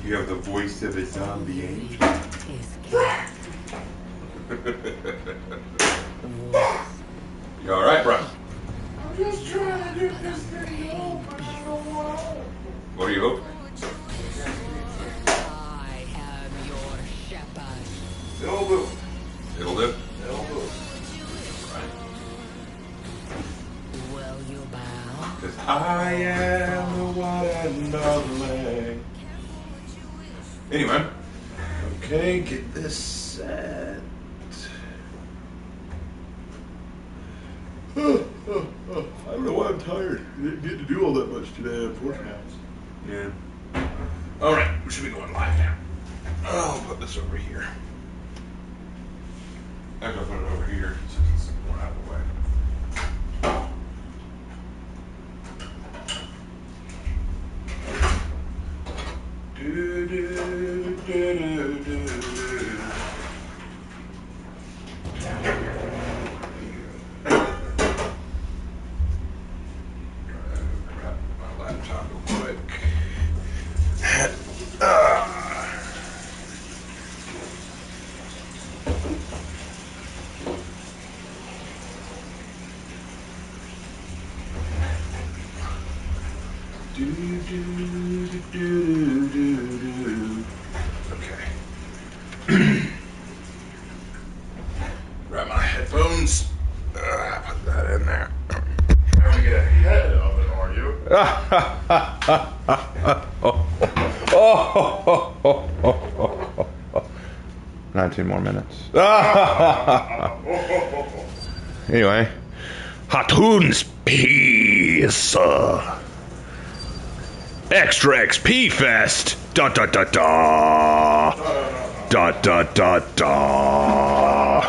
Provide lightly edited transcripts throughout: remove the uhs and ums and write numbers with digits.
You have the voice of a zombie angel. You alright, bro? I'm just trying to do this thing open. I don't want to. What are you hoping? I am your shepherd. It'll do. It'll do. It'll do. Will you bow? Because I am the one and only. Anyway. Okay, get this set. I don't know why I'm tired. I didn't get to do all that much today, unfortunately. Yeah. Alright, we should be going live now. I'll put this over here. I'm gonna put it over here since it's more out of the way. Do, do, do, do, do, do. Grab my laptop real quick. Do, do, do, do, do, do. Okay. Grab my headphones. Put that in there. Trying to get ahead of it, are you? Oh. 19 more minutes. Anyway. Hatoon's Peace. Extra XP Fest. Da da da da. Da da da da.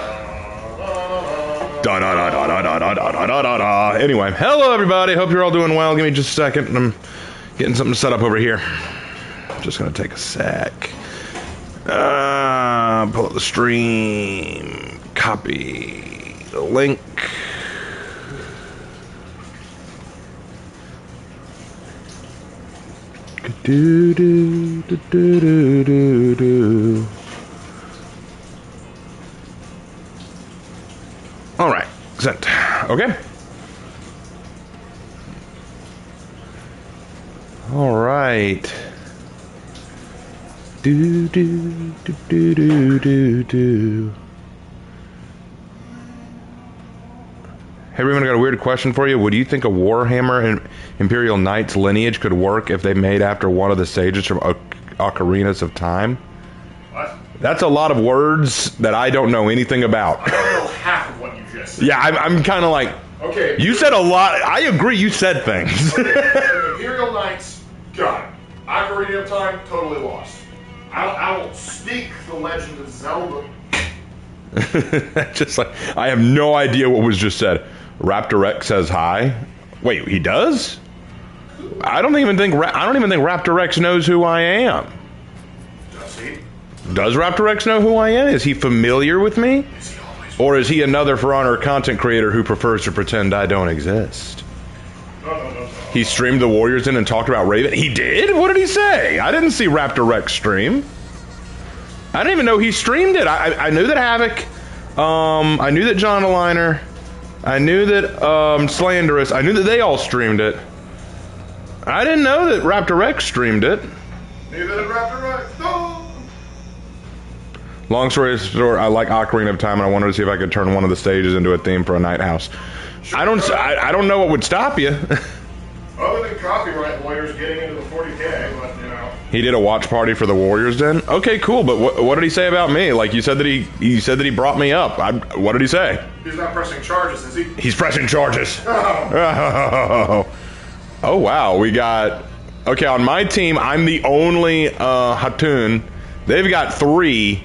Da da da da da da da da da da da. Anyway, hello everybody. Hope you're all doing well. Give me just a second. I'm getting something set up over here. Just gonna take a sec. Pull up the stream. Copy the link. Do do do do do do do. All right, sent. Okay. All right. Do do do do do do do. Hey, everyone, I got a weird question for you. Would you think a Warhammer and Imperial Knights lineage could work if they made after one of the sages from Ocarinas of Time? What? That's a lot of words that I don't know anything about. I don't know half of what you just said. Yeah, I'm kind of like... Okay. You said a lot. I agree, you said things. Imperial Knights, got it. Ocarina of Time, totally lost. I will speak the Legend of Zelda. Just like, I have no idea what was just said. Raptor X says hi. Wait, he does? I don't even think Raptor X knows who I am. Does he? Does Raptor X know who I am? Is he familiar with me? Is he always? Or is he another For Honor content creator who prefers to pretend I don't exist? No. He streamed the Warriors in and talked about Raven. He did? What did he say? I didn't see Raptor Rex stream. I didn't even know he streamed it. I knew that Havoc. I knew that John Aligner. I knew that Slanderous. I knew that they all streamed it. I didn't know that Raptor Rex streamed it. Neither did Raptor Rex. No. Long story short, I like Ocarina of Time, and I wanted to see if I could turn one of the stages into a theme for a night house. Sure. I don't know what would stop you. Other than copyright lawyers getting into the 40K, but you know. He did a watch party for the Warriors Den. Okay, cool. But what did he say about me? Like, you said that he said that he brought me up. What did he say? He's not pressing charges, is he? He's pressing charges. Oh. Oh wow, we got. Okay, on my team, I'm the only Hatoon. They've got 3.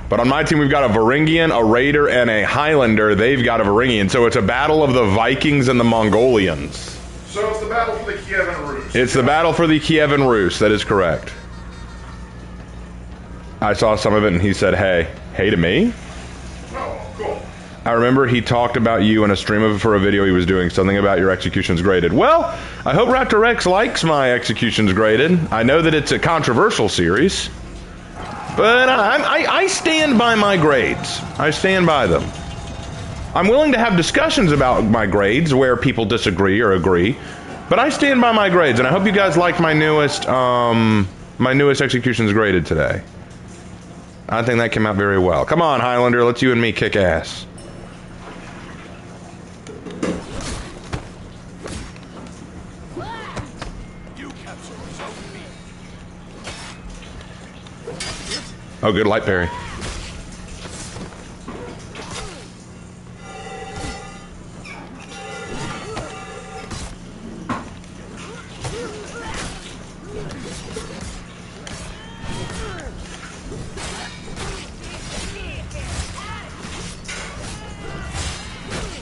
But on my team, we've got a Varangian, a Raider, and a Highlander. They've got a Varangian. So it's a battle of the Vikings and the Mongolians. So it's the battle for the Kievan Rus. It's the battle for the Kievan Rus. That is correct. I saw some of it, and he said, hey to me. Oh, cool. I remember he talked about you in a stream for a video he was doing, something about your executions graded. Well, I hope Raptor Rex likes my executions graded. I know that it's a controversial series, but I stand by my grades. I stand by them. I'm willing to have discussions about my grades where people disagree or agree, but I stand by my grades, and I hope you guys liked my newest executions graded today. I think that came out very well. Come on, Highlander, let's you and me kick ass. Oh, good light parry.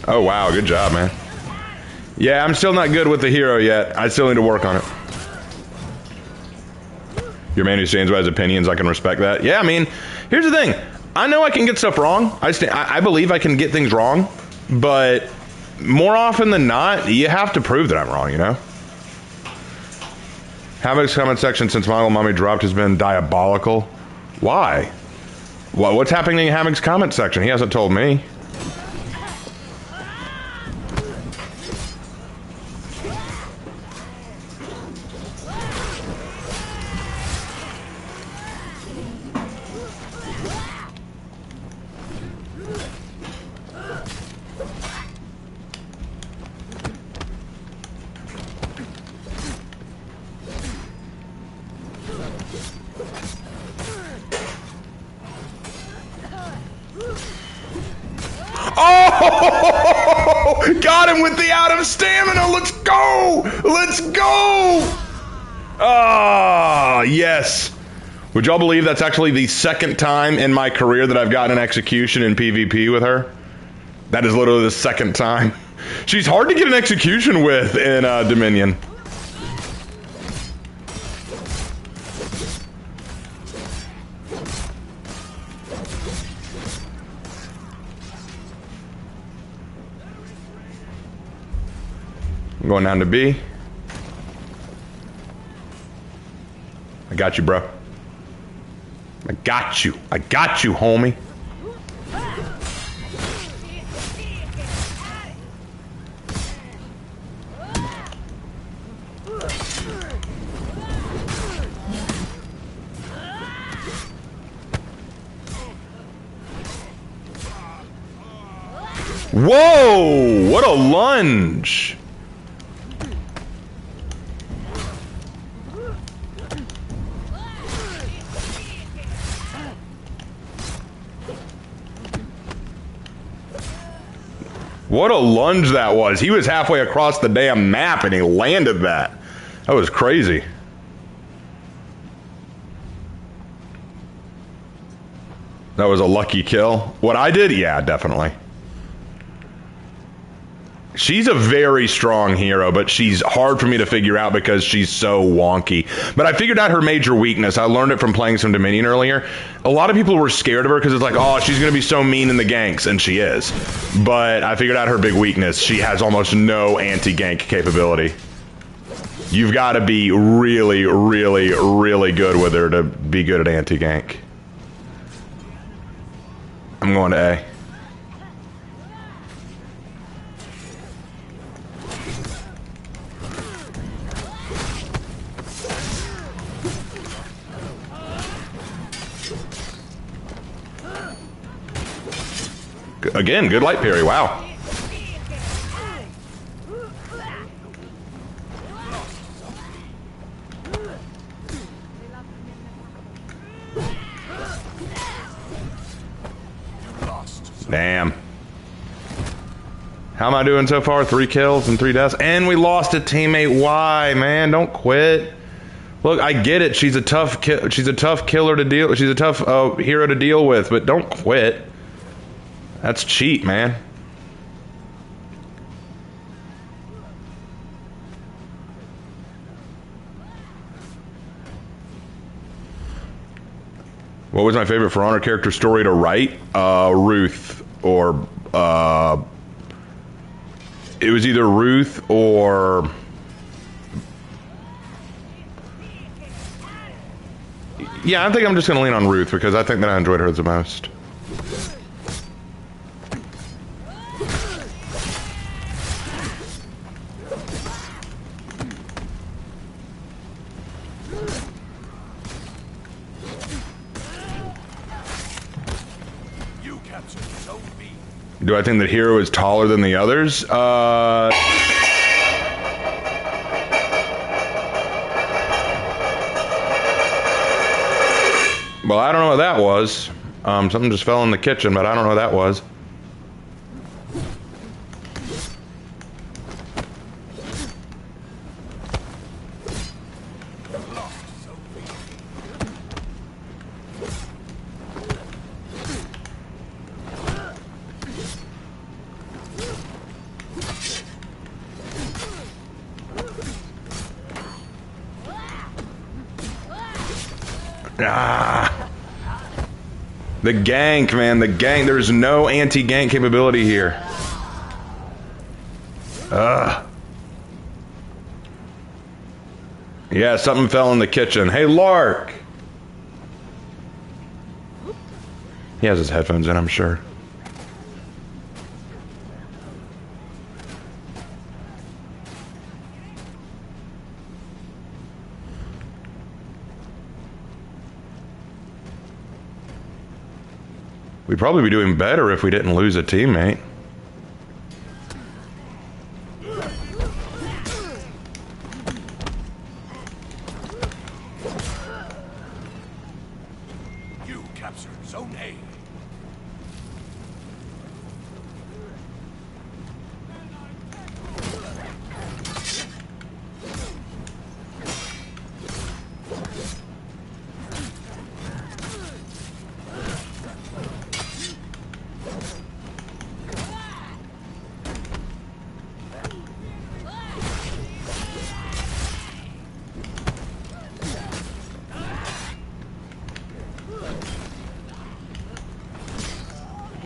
Oh, wow, good job, man. Yeah, I'm still not good with the hero yet. I still need to work on it. You're a man who stands by his opinions. I can respect that. Yeah, I mean, here's the thing. I know I can get stuff wrong. I believe I can get things wrong, but more often than not, you have to prove that I'm wrong, you know? Havoc's comment section since Mongol Mommy dropped has been diabolical. Why? Well, what's happening in Havoc's comment section? He hasn't told me. Oh! Got him with the out of stamina! Let's go! Let's go! Ah, yes. Would y'all believe that's actually the second time in my career that I've gotten an execution in PvP with her? That is literally the second time. She's hard to get an execution with in Dominion. I'm going down to B. I got you, bro. I got you. I got you, homie. Whoa! What a lunge! What a lunge that was. He was halfway across the damn map and he landed that. That was crazy. That was a lucky kill. What I did? Yeah, definitely. She's a very strong hero, but she's hard for me to figure out because she's so wonky. But I figured out her major weakness. I learned it from playing some Dominion earlier. A lot of people were scared of her because it's like, oh, she's going to be so mean in the ganks, and she is. But I figured out her big weakness. She has almost no anti-gank capability. You've got to be really, really, really good with her to be good at anti-gank. I'm going to A. Again, good light parry, wow. Damn. How am I doing so far? 3 kills and 3 deaths. And we lost a teammate. Why, man? Don't quit. Look, I get it. She's a tough killer to deal. She's a tough hero to deal with, but don't quit. That's cheap, man. What was my favorite For Honor character story to write? Ruth or it was either Ruth or... Yeah, I think I'm just going to lean on Ruth because I think that I enjoyed her the most. Do I think that hero is taller than the others? Well, I don't know what that was. Something just fell in the kitchen, but I don't know what that was. Ah. The gank, man, the gank. There's no anti-gank capability here. Ugh. Yeah, something fell in the kitchen. Hey, Lark! He has his headphones in, I'm sure. We'd probably be doing better if we didn't lose a teammate. You captured Zone A.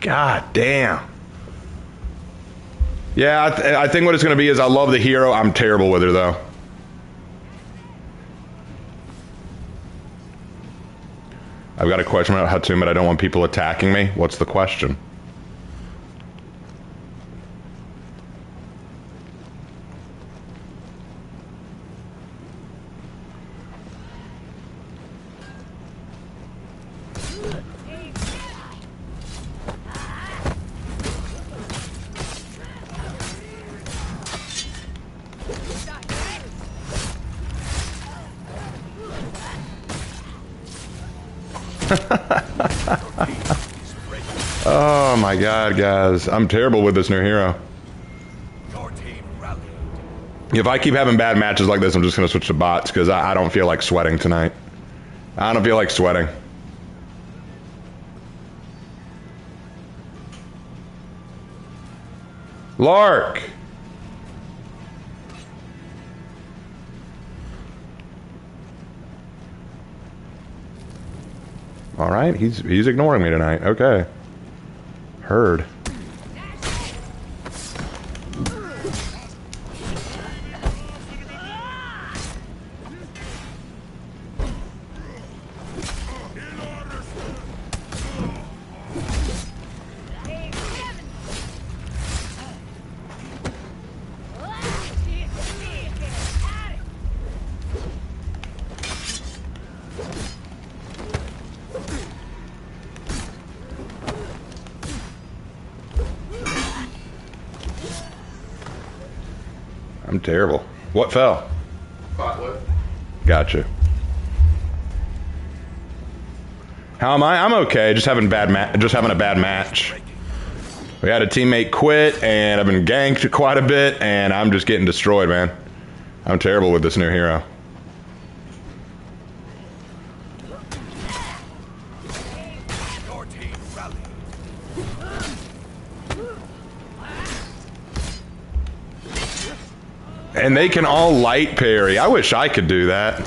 God damn. Yeah, I think what it's going to be is I love the hero. I'm terrible with her, though. I've got a question about Hatsune, but I don't want people attacking me. What's the question? Oh my god, guys. I'm terrible with this new hero. If I keep having bad matches like this, I'm just going to switch to bots because I don't feel like sweating tonight. I don't feel like sweating. Lark! All right, he's ignoring me tonight. Okay. Heard. I'm terrible. What fell? Spotlit. Gotcha. How am I? I'm okay. Just having a bad match. We had a teammate quit, and I've been ganked quite a bit, and I'm just getting destroyed, man. I'm terrible with this new hero. And they can all light parry. I wish I could do that.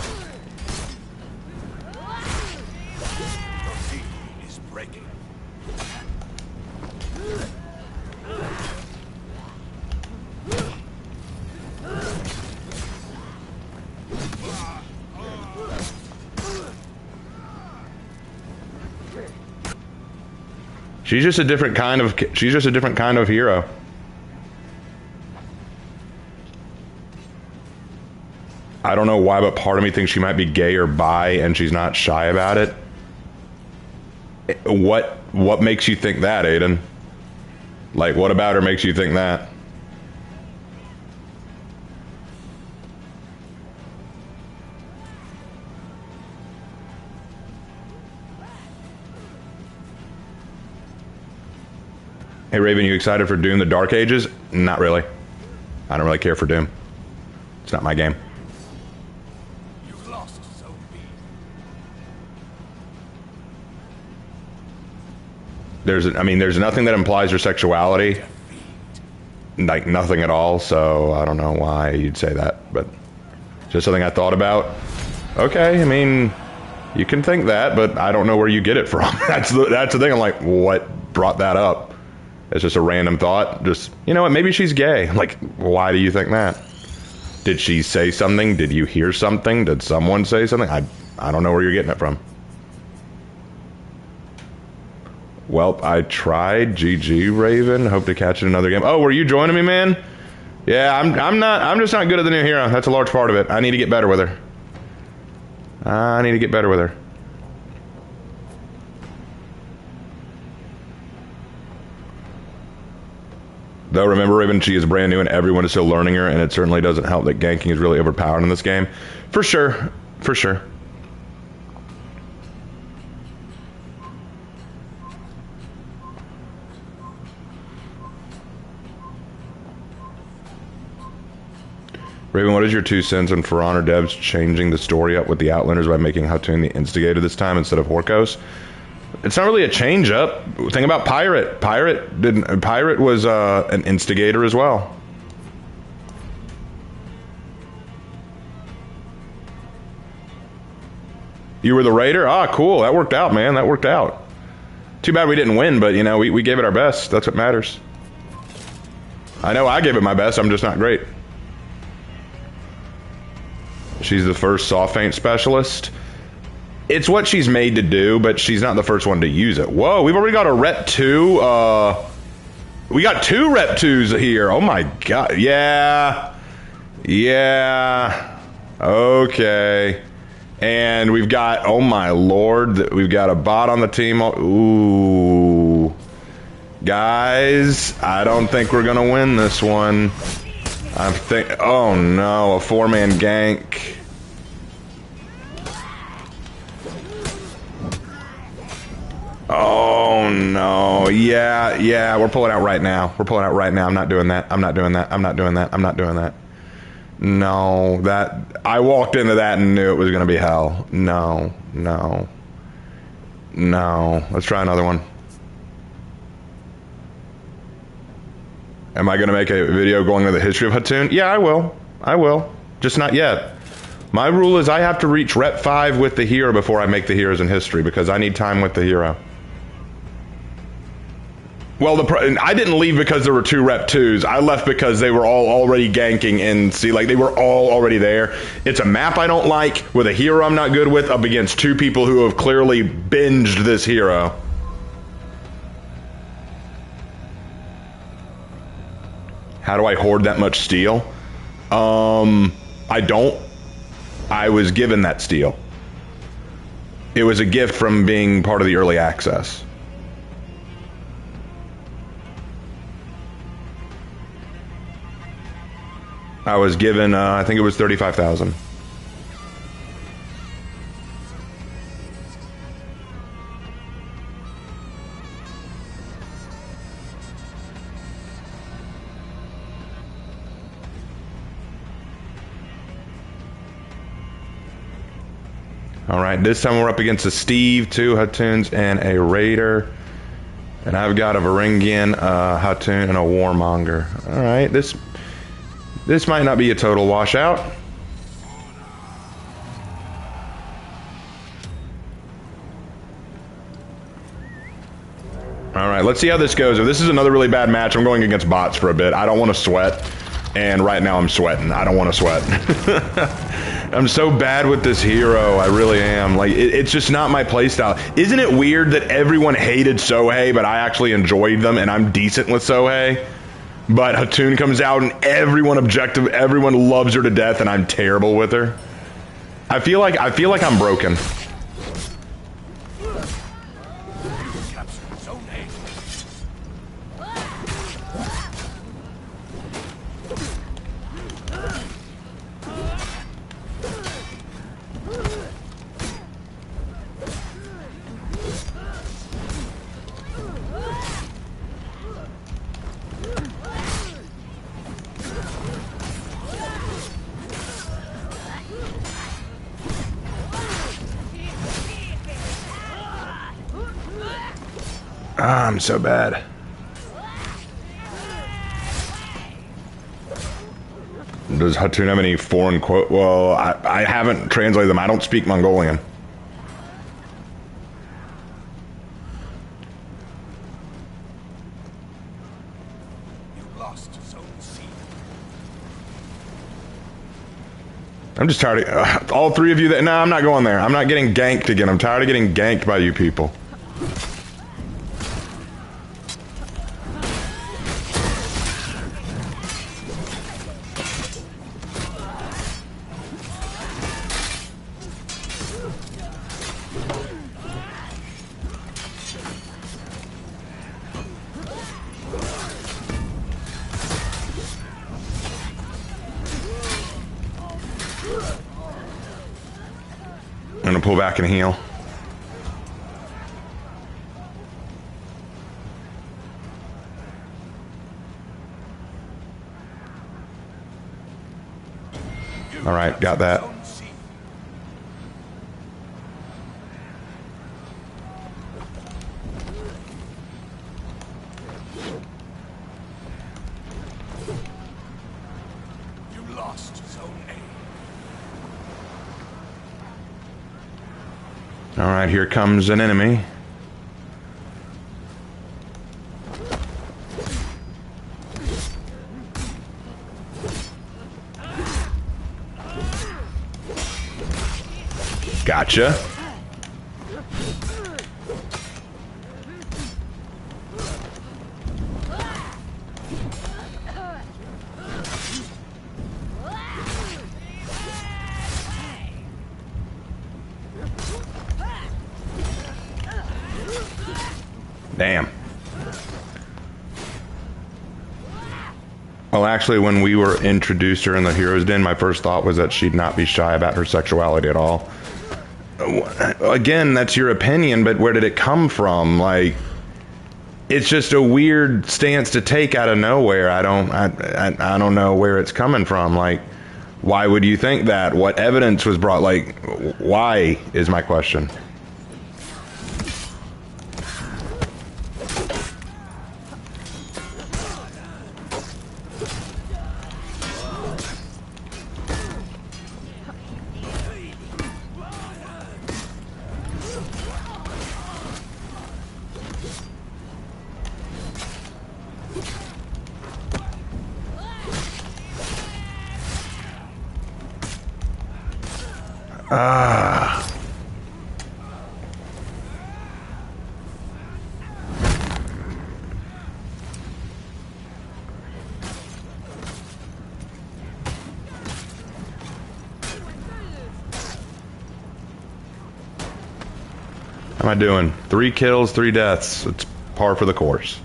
She's just a different kind of. She's just a different kind of hero. I don't know why, but part of me thinks she might be gay or bi, and she's not shy about it. What makes you think that, Aiden? Like, what about her makes you think that? Hey Raven, you excited for Doom the Dark Ages? Not really. I don't really care for Doom. It's not my game. You've lost Zone B. There's nothing that implies her sexuality. Like, nothing at all, so I don't know why you'd say that, but just something I thought about. Okay, I mean, you can think that, but I don't know where you get it from. That's the thing. I'm like, what brought that up? It's just a random thought. Just, you know what, maybe she's gay. Like, why do you think that? Did she say something? Did you hear something? Did someone say something? I don't know where you're getting it from. Well, I tried. GG, Raven. Hope to catch it in another game. Oh, were you joining me, man? Yeah, I'm just not good at the new hero. That's a large part of it. I need to get better with her. I need to get better with her. Though, remember, Raven, she is brand new and everyone is still learning her, and it certainly doesn't help that ganking is really overpowered in this game. For sure. For sure. Raven, what is your 2 cents on For Honor devs changing the story up with the Outlanders by making Hatun the instigator this time instead of Horkos? It's not really a change up. Think about Pirate. Pirate was an instigator as well. You were the raider? Ah, cool. That worked out, man. That worked out. Too bad we didn't win, but you know, we gave it our best. That's what matters. I know I gave it my best. I'm just not great. She's the first soft feint specialist. It's what she's made to do, but she's not the first one to use it. Whoa, we've already got a Rep 2. We got 2 Rep 2s here. Oh my god. Yeah. Yeah. Okay. And we've got, oh my lord, we've got a bot on the team. Ooh. Guys, I don't think we're gonna win this one. Oh no, a 4-man gank. Oh no, yeah, we're pulling out right now. We're pulling out right now. I'm not doing that. I'm not doing that. I'm not doing that. I'm not doing that. No, I walked into that and knew it was gonna be hell. No. Let's try another one. Am I gonna make a video going to the history of Hatun? Yeah, I will. Just not yet. My rule is I have to reach Rep 5 with the hero before I make the heroes in history, because I need time with the hero. Well, I didn't leave because there were 2 Rep 2s. I left because they were all already ganking and like they were all already there. It's a map I don't like, with a hero I'm not good with, up against 2 people who have clearly binged this hero. How do I hoard that much steel? I don't. I was given that steel. It was a gift from being part of the early access. I was given, I think it was 35,000. All right, this time we're up against a Steve, 2 Hatuns, and a Raider. And I've got a Varangian, Hatun, and a Warmonger. All right, this might not be a total washout. All right, let's see how this goes. If this is another really bad match, I'm going against bots for a bit. I don't want to sweat, and right now I'm sweating. I don't want to sweat. I'm so bad with this hero. I really am. Like, it's just not my playstyle. Isn't it weird that everyone hated Sohei, but I actually enjoyed them, and I'm decent with Sohei? But Hatun comes out, and everyone loves her to death, and I'm terrible with her. I feel like I'm broken. Ah, I'm so bad. Does Hatun have any foreign quote? Well, I haven't translated them. I don't speak Mongolian. You lost Zone C. I'm just tired of all three of you that. No, I'm not going there. I'm not getting ganked again. I'm tired of getting ganked by you people. I'm gonna pull back and heal. All right, got that. Zone C. You lost Zone A. All right, here comes an enemy. Gotcha. Damn. Well, actually, when we were introduced her in the Hero's Den, my first thought was that she'd not be shy about her sexuality at all. Again, that's your opinion, but where did it come from? Like, it's just a weird stance to take out of nowhere. I don't know where it's coming from. Like, why would you think that? What evidence was brought? Like, why is my question. Ah. How am I doing? 3 kills, 3 deaths. It's par for the course.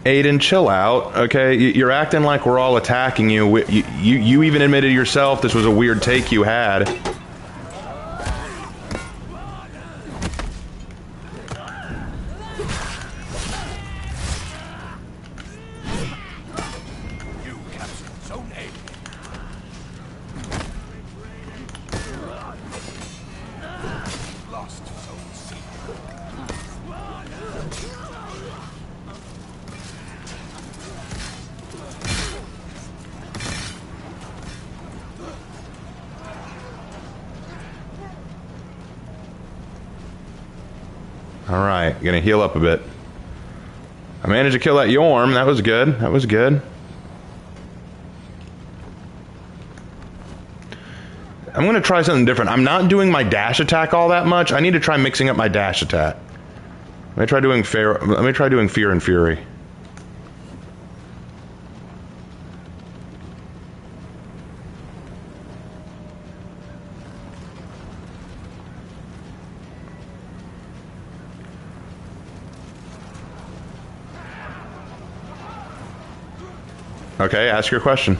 Aiden, chill out, okay? You're acting like we're all attacking you. You even admitted yourself this was a weird take you had. You captured Zone A. Lost Zone C. Alright, gonna heal up a bit. I managed to kill that Yorm. That was good. That was good. I'm gonna try something different. I'm not doing my dash attack all that much. I need to try mixing up my dash attack. Let me try doing Fear and Fury. Okay, ask your question.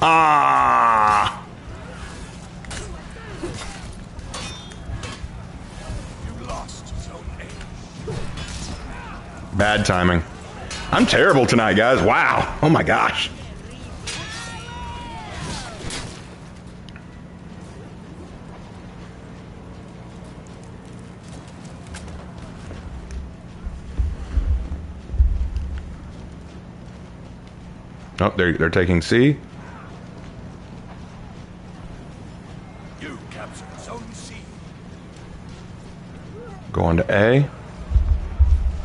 Ah! You lost Zone A. Bad timing. I'm terrible tonight, guys. Wow. Oh my gosh. Oh, they're taking C. You captured Zone C. Going to A.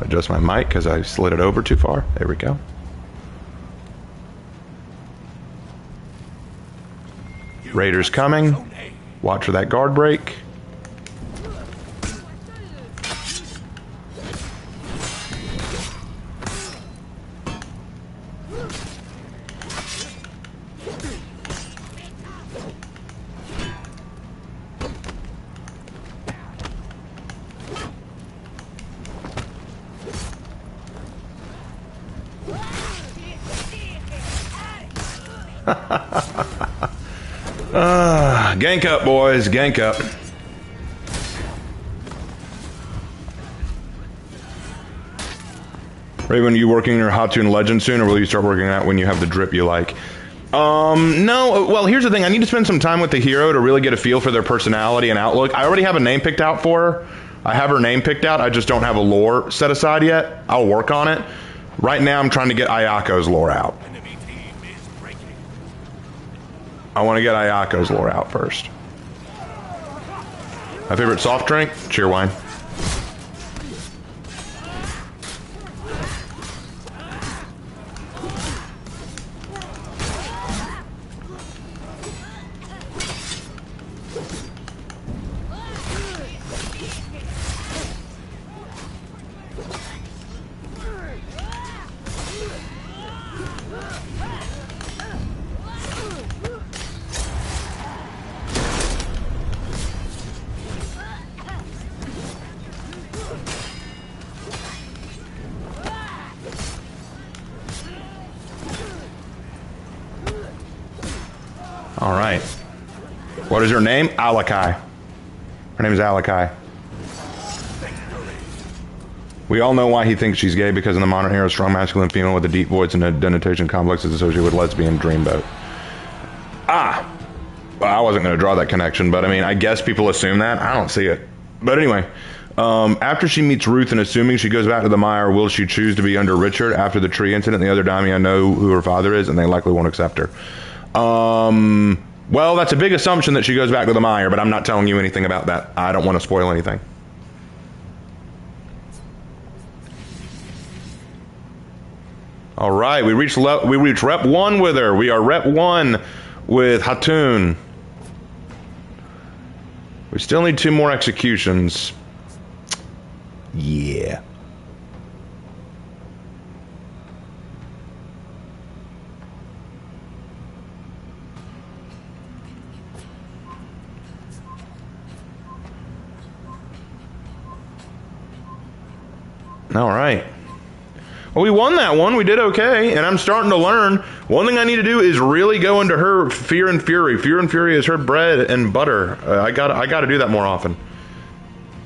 Adjust my mic because I slid it over too far. There we go. Raiders coming. Zone A. Watch for that guard break. Gank up, boys. Gank up. Raven, you working your Hatun Legend soon, or will you start working out when you have the drip you like? No. Well, here's the thing. I need to spend some time with the hero to really get a feel for their personality and outlook. I already have a name picked out for her. I have her name picked out. I just don't have a lore set aside yet. I'll work on it. Right now, I'm trying to get Ayako's lore out. Enemy team is breaking. I want to get Ayako's lore out first. My favorite soft drink? Cheerwine. All right. What is her name? Alakai. Her name is Alakai. We all know why he thinks she's gay, because in the modern era, a strong masculine female with a deep voice and a denotation complex is associated with lesbian dreamboat. Ah! Well, I wasn't going to draw that connection, but I mean, I guess people assume that. I don't see it. But anyway, after she meets Ruth and assuming she goes back to the mire, will she choose to be under Richard after the tree incident? The other Daimyo know who her father is, and they likely won't accept her. Well, that's a big assumption that she goes back to the mire, but I'm not telling you anything about that. I don't want to spoil anything. All right, we reached rep 1 with her. We are rep 1 with Hatun. We still need 2 more executions. Yeah. All right. Well, we won that one. We did okay, and I'm starting to learn. One thing I need to do is really go into her Fear and Fury. Fear and Fury is her bread and butter. I got to do that more often.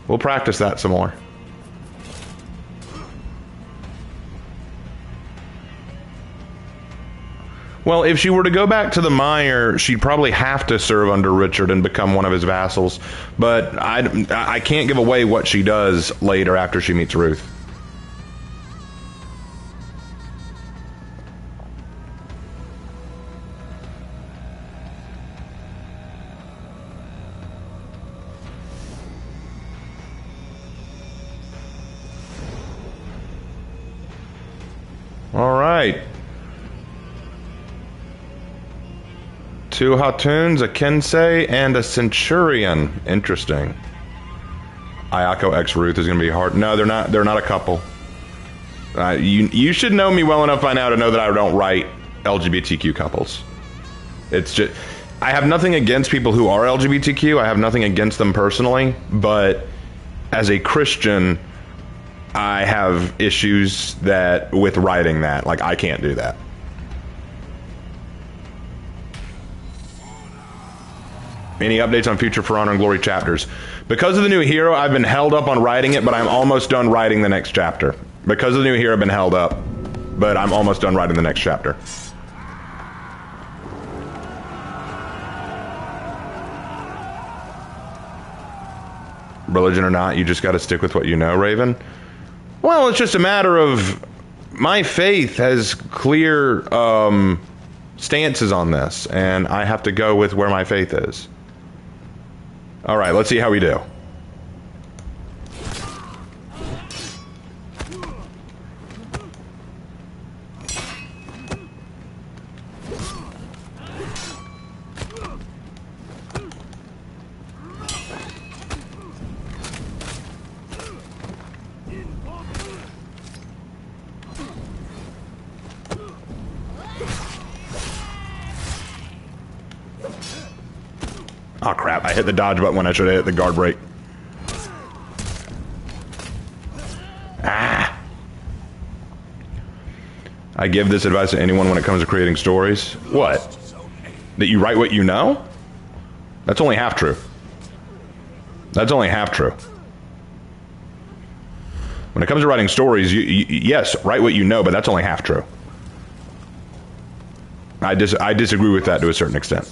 We'll practice that some more. Well, if she were to go back to the Mire, she'd probably have to serve under Richard and become one of his vassals. But I can't give away what she does later after she meets Ruth. All right. 2 Hatuns, a Kensei, and a Centurion. Interesting. Ayako X Ruth is going to be hard. No, they're not. They're not a couple. You should know me well enough by now to know that I don't write LGBTQ couples. It's just I have nothing against people who are LGBTQ. I have nothing against them personally, but as a Christian, I have issues with writing that. Like, I can't do that. Any updates on future For Honor and Glory chapters? Because of the new hero, I've been held up on writing it, but I'm almost done writing the next chapter. Because of the new hero, I've been held up, but I'm almost done writing the next chapter. Religion or not, you just got to stick with what you know, Raven. Well, it's just a matter of my faith has clear stances on this, and I have to go with where my faith is. All right, let's see how we do. Oh crap, I hit the dodge button when I should have hit the guard brake. Ah! I give this advice to anyone when it comes to creating stories. What? That you write what you know? That's only half true. That's only half true. When it comes to writing stories, yes, write what you know, but that's only half true. I disagree with that to a certain extent.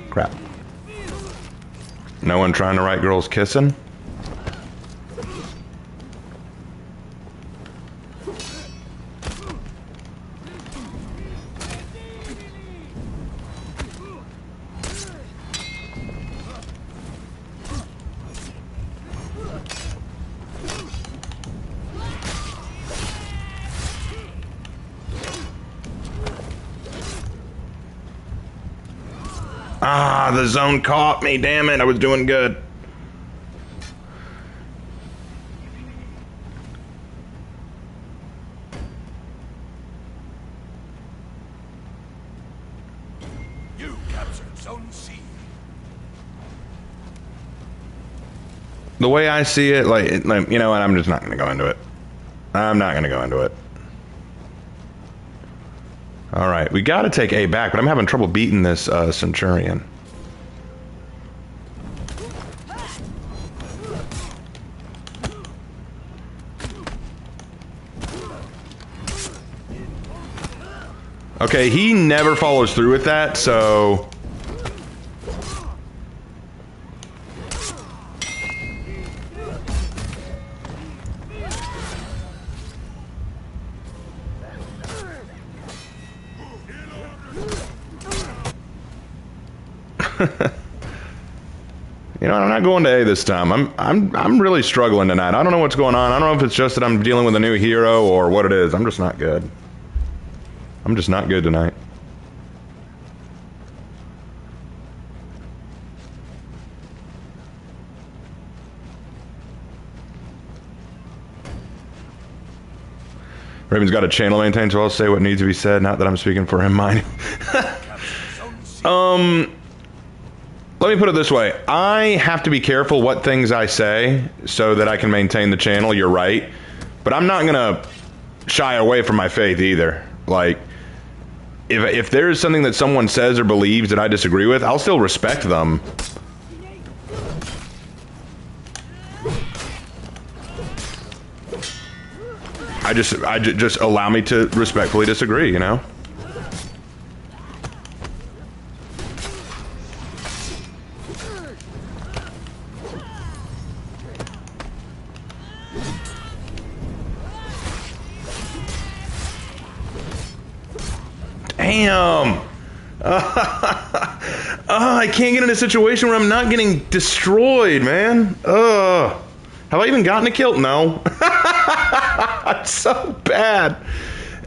Crap. No one trying to write girls kissing? Ah, the zone caught me. Damn it, I was doing good. You captured Zone C. The way I see it, like you know what, I'm just not going to go into it. I'm not going to go into it. All right, we got to take A back, but I'm having trouble beating this Centurion. Okay, he never follows through with that, so... You know, I'm not going to A this time. I'm really struggling tonight. I don't know what's going on. I don't know if it's just that I'm dealing with a new hero or what it is. I'm just not good. I'm just not good tonight. Raven's got a channel maintained, so I'll say what needs to be said. Not that I'm speaking for him, mind. Let me put it this way. I have to be careful what things I say so that I can maintain the channel. You're right. But I'm not gonna shy away from my faith either. Like, if there's something that someone says or believes that I disagree with, I'll still respect them. I just allow me to respectfully disagree, you know? Damn! I can't get in a situation where I'm not getting destroyed, man. Have I even gotten a kill? No. It's so bad.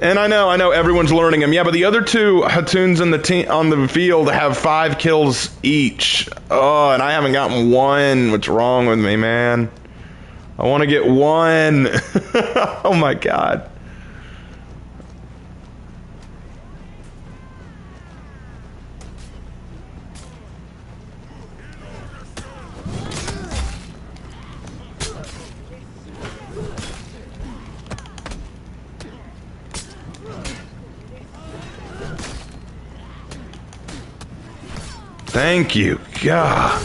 And I know everyone's learning him. Yeah, but the other two Hattuns in the team on the field have 5 kills each. Oh, and I haven't gotten one. What's wrong with me, man? I want to get one. Oh my god. Thank you, God.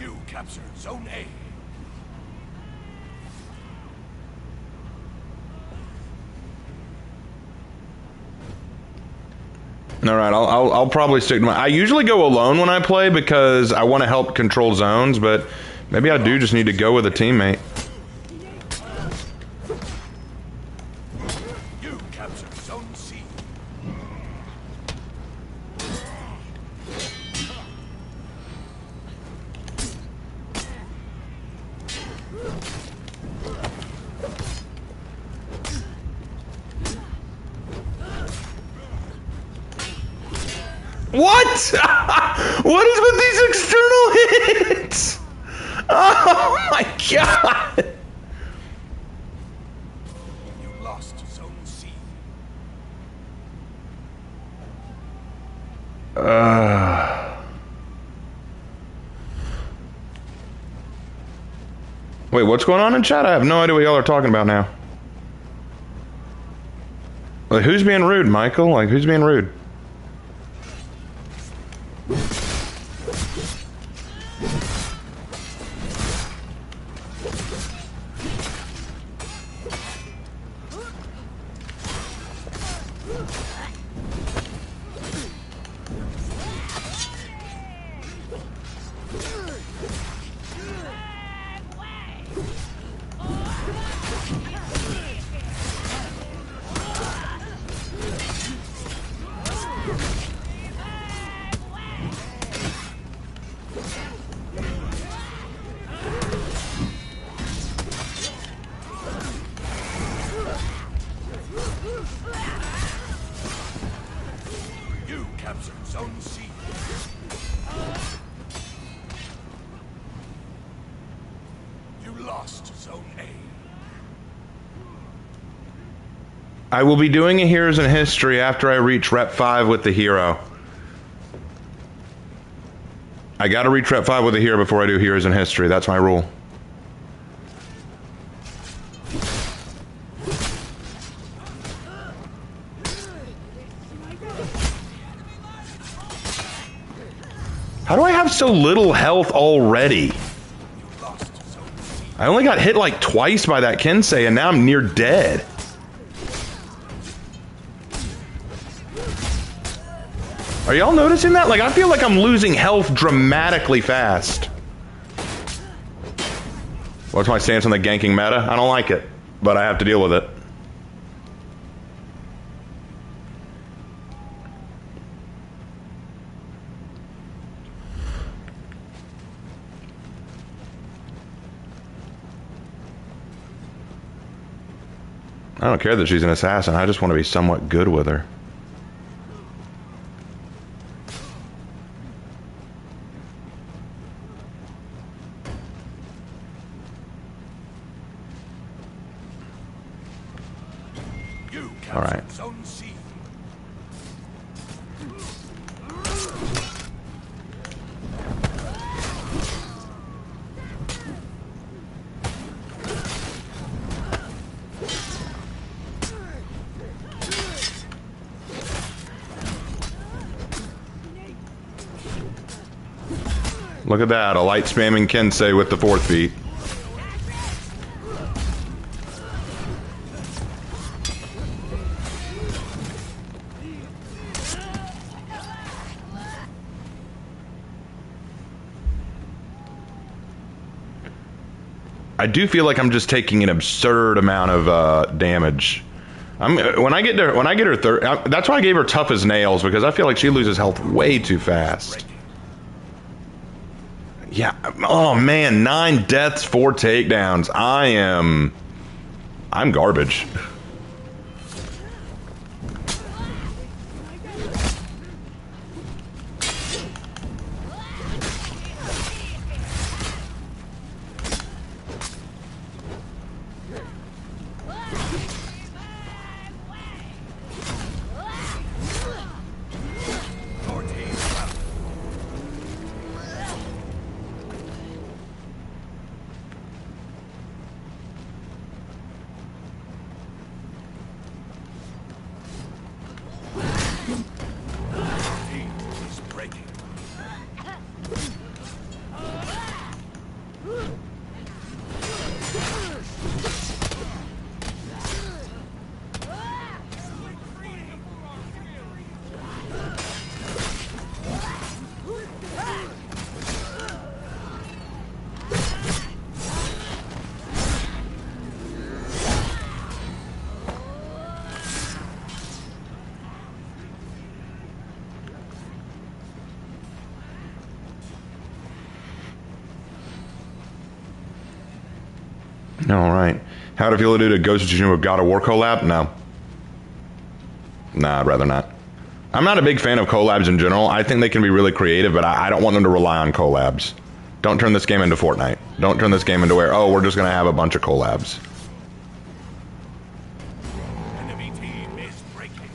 You captured Zone A. All right, I'll probably stick to my... I usually go alone when I play because I want to help control zones, but maybe I do just need to go with a teammate. You captured Zone C. What? What is with these external hits? Oh my god! You lost Zone C. Wait, what's going on in chat? I have no idea what y'all are talking about now. Like, who's being rude, Michael? Like, who's being rude? You captured Zone C. You lost Zone A. I will be doing a Heroes in History after I reach Rep 5 with the hero. I gotta reach Rep 5 with the hero before I do Heroes in History. That's my rule. How do I have so little health already? I only got hit like twice by that Kensei and now I'm near dead. Are y'all noticing that? Like, I feel like I'm losing health dramatically fast. What's my stance on the ganking meta? I don't like it, but I have to deal with it. I don't care that she's an assassin. I just want to be somewhat good with her. All right. Zone C. Look at that, a light spamming Kensei with the 4th feet. I do feel like I'm just taking an absurd amount of damage. When I get her third, that's why I gave her tough as nails, because I feel like she loses health way too fast. Yeah. Oh man, 9 deaths, 4 takedowns. I'm garbage. All right. How to feel to do to Ghost of Tsushima God of War collab? No. Nah, I'd rather not. I'm not a big fan of collabs in general. I think they can be really creative, but I don't want them to rely on collabs. Don't turn this game into Fortnite. Don't turn this game into where, oh, we're just going to have a bunch of collabs. Enemy team is breaking.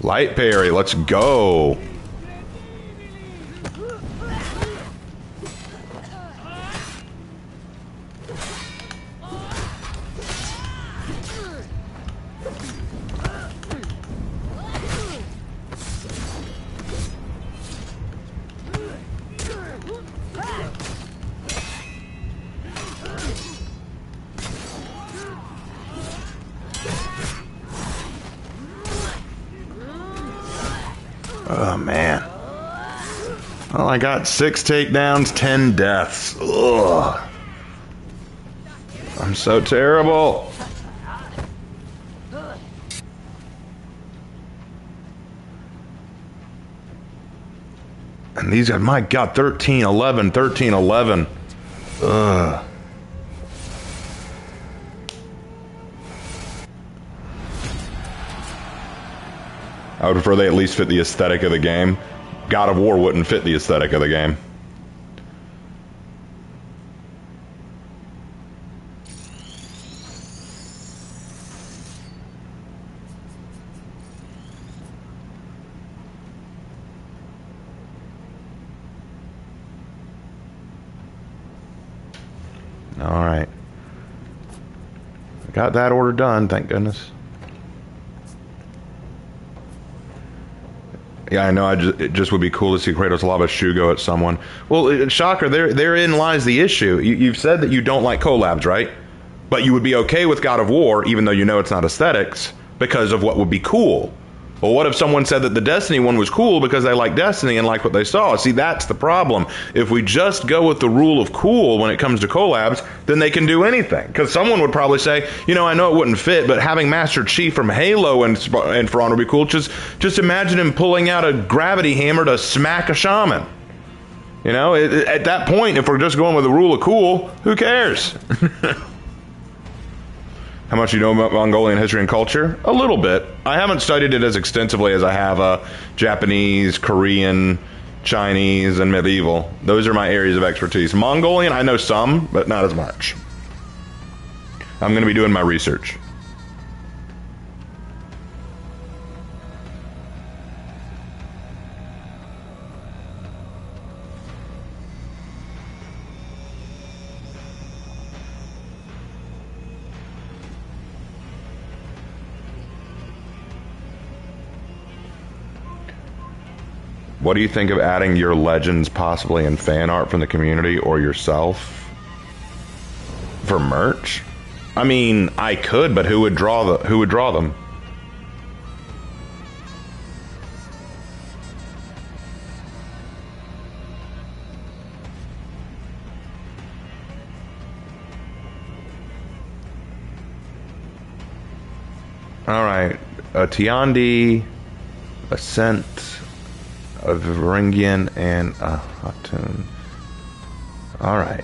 Light parry, let's go. Oh, man. Well, I got 6 takedowns, 10 deaths. Ugh. I'm so terrible. And these guys, my God, 13, 11, 13, 11. Ugh. I would prefer they at least fit the aesthetic of the game. God of War wouldn't fit the aesthetic of the game. All right. Got that order done, thank goodness. Yeah, I know. It just would be cool to see Kratos Lava Shugo at someone. Well, shocker, therein lies the issue. You've said that you don't like collabs, right? But you would be okay with God of War, even though you know it's not aesthetics, because of what would be cool. Well, what if someone said that the Destiny one was cool because they like Destiny and like what they saw? See, that's the problem. If we just go with the rule of cool when it comes to collabs, then they can do anything. Because someone would probably say, you know, I know it wouldn't fit, but having Master Chief from Halo and For Honor would be cool. Just imagine him pulling out a gravity hammer to smack a shaman. You know, at that point, if we're just going with the rule of cool, who cares? How much you know about Mongolian history and culture? A little bit. I haven't studied it as extensively as I have Japanese, Korean, Chinese, and medieval. Those are my areas of expertise. Mongolian, I know some, but not as much. I'm going to be doing my research. What do you think of adding your legends possibly in fan art from the community or yourself for merch? I mean, I could, but who would draw them? All right, a Tiandi, Ascent, a Varangian, and a Hatun. All right.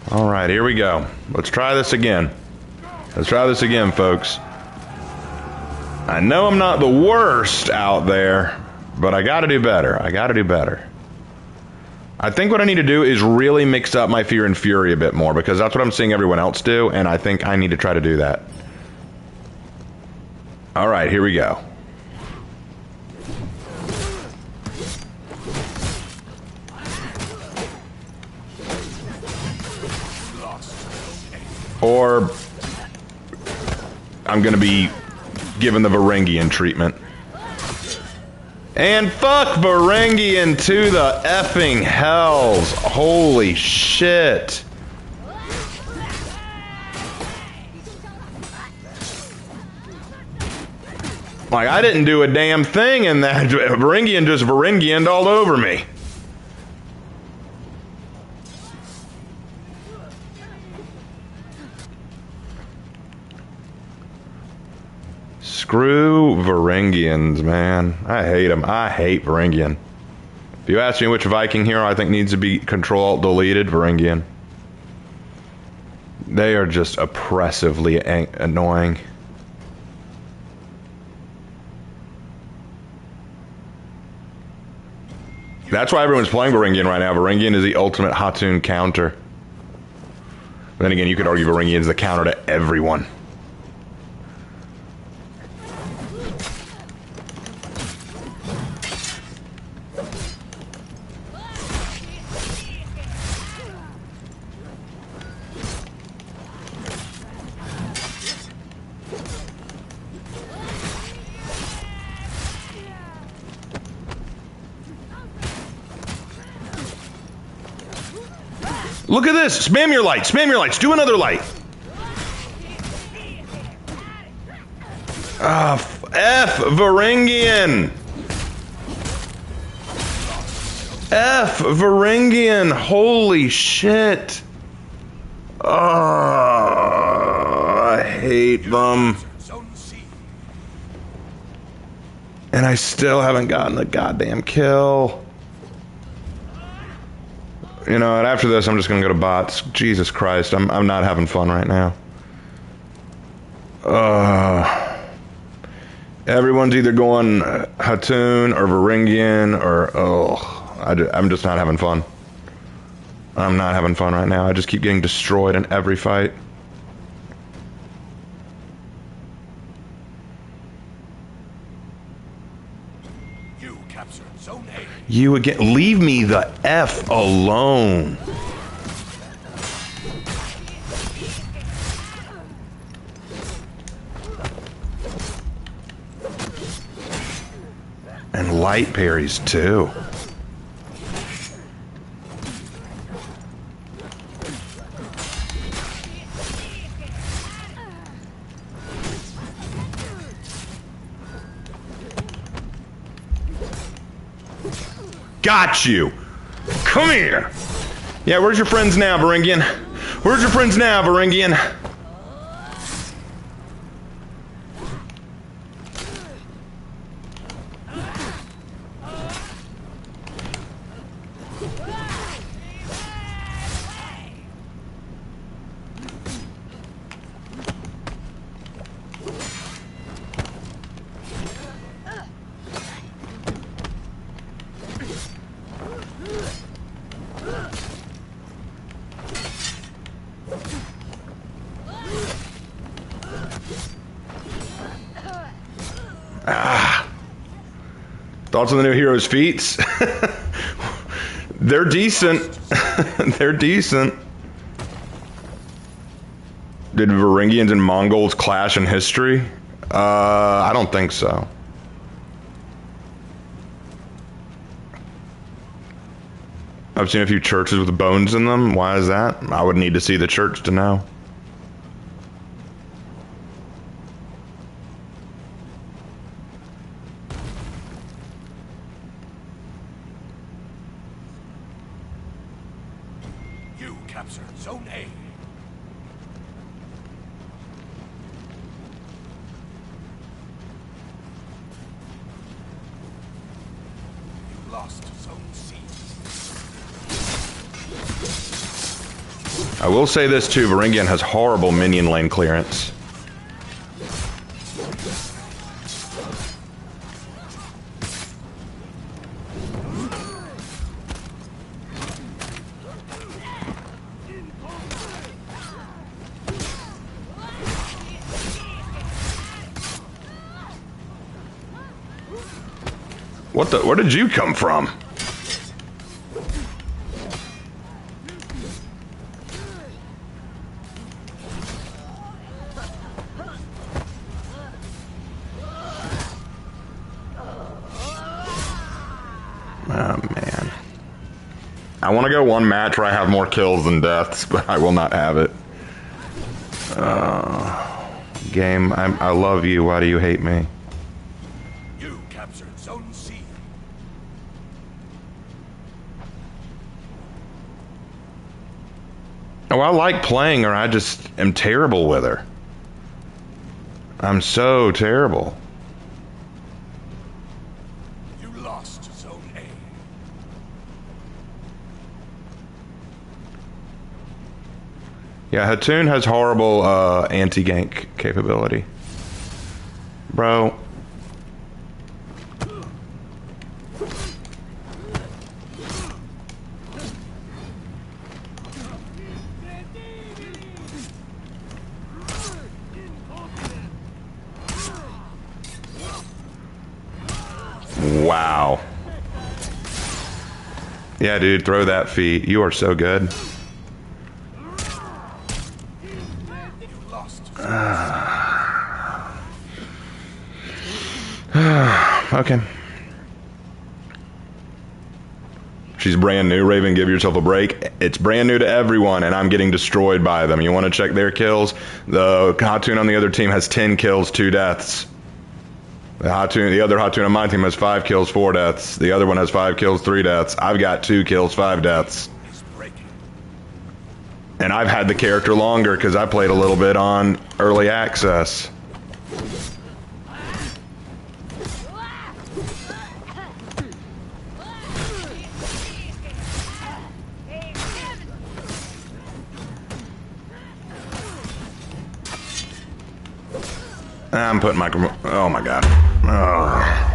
All right, here we go. Let's try this again. Let's try this again, folks. I know I'm not the worst out there, but I gotta do better. I gotta do better. I think what I need to do is really mix up my Fear and Fury a bit more, because that's what I'm seeing everyone else do, and I think I need to try to do that. Alright, here we go. Or I'm gonna be given the Varangian treatment. And fuck Varangian to the effing hells. Holy shit. Like, I didn't do a damn thing in that. Varangian just Varangian'd all over me. Screw Varangians, man. I hate them. I hate Varangian. If you ask me which Viking hero I think needs to be Control-Alt-Deleted, Varangian. They are just oppressively annoying. That's why everyone's playing Varangian right now. Varangian is the ultimate Hatun counter. Then again, you could argue Varangian is the counter to everyone. Look at this! Spam your light! Spam your lights! Do another light! Ah, F Varangian! F Varangian! Holy shit! Oh, I hate them. And I still haven't gotten a goddamn kill. You know, and after this, I'm just gonna go to bots. Jesus Christ, I'm not having fun right now. Everyone's either going Hatun or Varangian or I'm just not having fun. I'm not having fun right now. I just keep getting destroyed in every fight. You captured Zone A. You again, leave me the F alone. And light parries too. Got you. Come here. Yeah, where's your friends now, Varangian? Where's your friends now, Varangian? Thoughts on the new hero's feats? They're decent. They're decent. Did Varangians and Mongols clash in history? I don't think so. I've seen a few churches with bones in them. Why is that? I would need to see the church to know. You captured Zone A. You lost Zone C. I will say this too, Varangian has horrible minion lane clearance. What the? Where did you come from? Oh, man. I want to go one match where I have more kills than deaths, but I will not have it. Game, I love you. Why do you hate me? You captured Zone C. Oh, I like playing her. I just am terrible with her. I'm so terrible. You lost Zone A. Yeah, Hatun has horrible anti-gank capability. Bro. Wow. Yeah, dude, throw that feat. You are so good. Okay. She's brand new, Raven. Give yourself a break. It's brand new to everyone, and I'm getting destroyed by them. You want to check their kills? The Hatun on the other team has 10 kills, 2 deaths. The other Hatun on my team has 5 kills, 4 deaths. The other one has 5 kills, 3 deaths. I've got 2 kills, 5 deaths. And I've had the character longer because I played a little bit on early access. I'm putting my... Oh my god. Oh.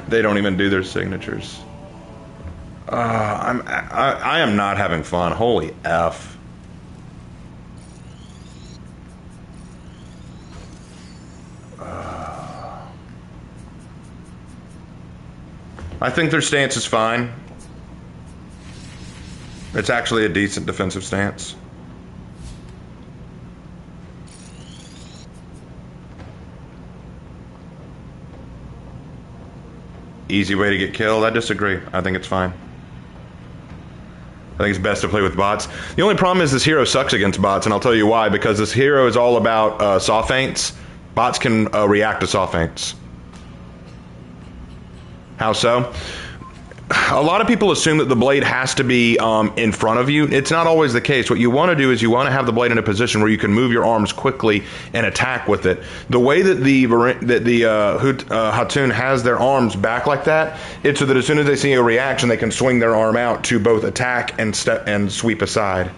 They don't even do their signatures. I am not having fun. Holy F. I think their stance is fine. It's actually a decent defensive stance. Easy way to get killed? I disagree. I think it's fine. I think it's best to play with bots. The only problem is this hero sucks against bots, and I'll tell you why. Because this hero is all about soft feints. Bots can react to soft feints. How so? A lot of people assume that the blade has to be in front of you. It's not always the case. What you want to do is you want to have the blade in a position where you can move your arms quickly and attack with it. The way that the Hatun has their arms back like that, it's so that as soon as they see a reaction, they can swing their arm out to both attack and sweep aside.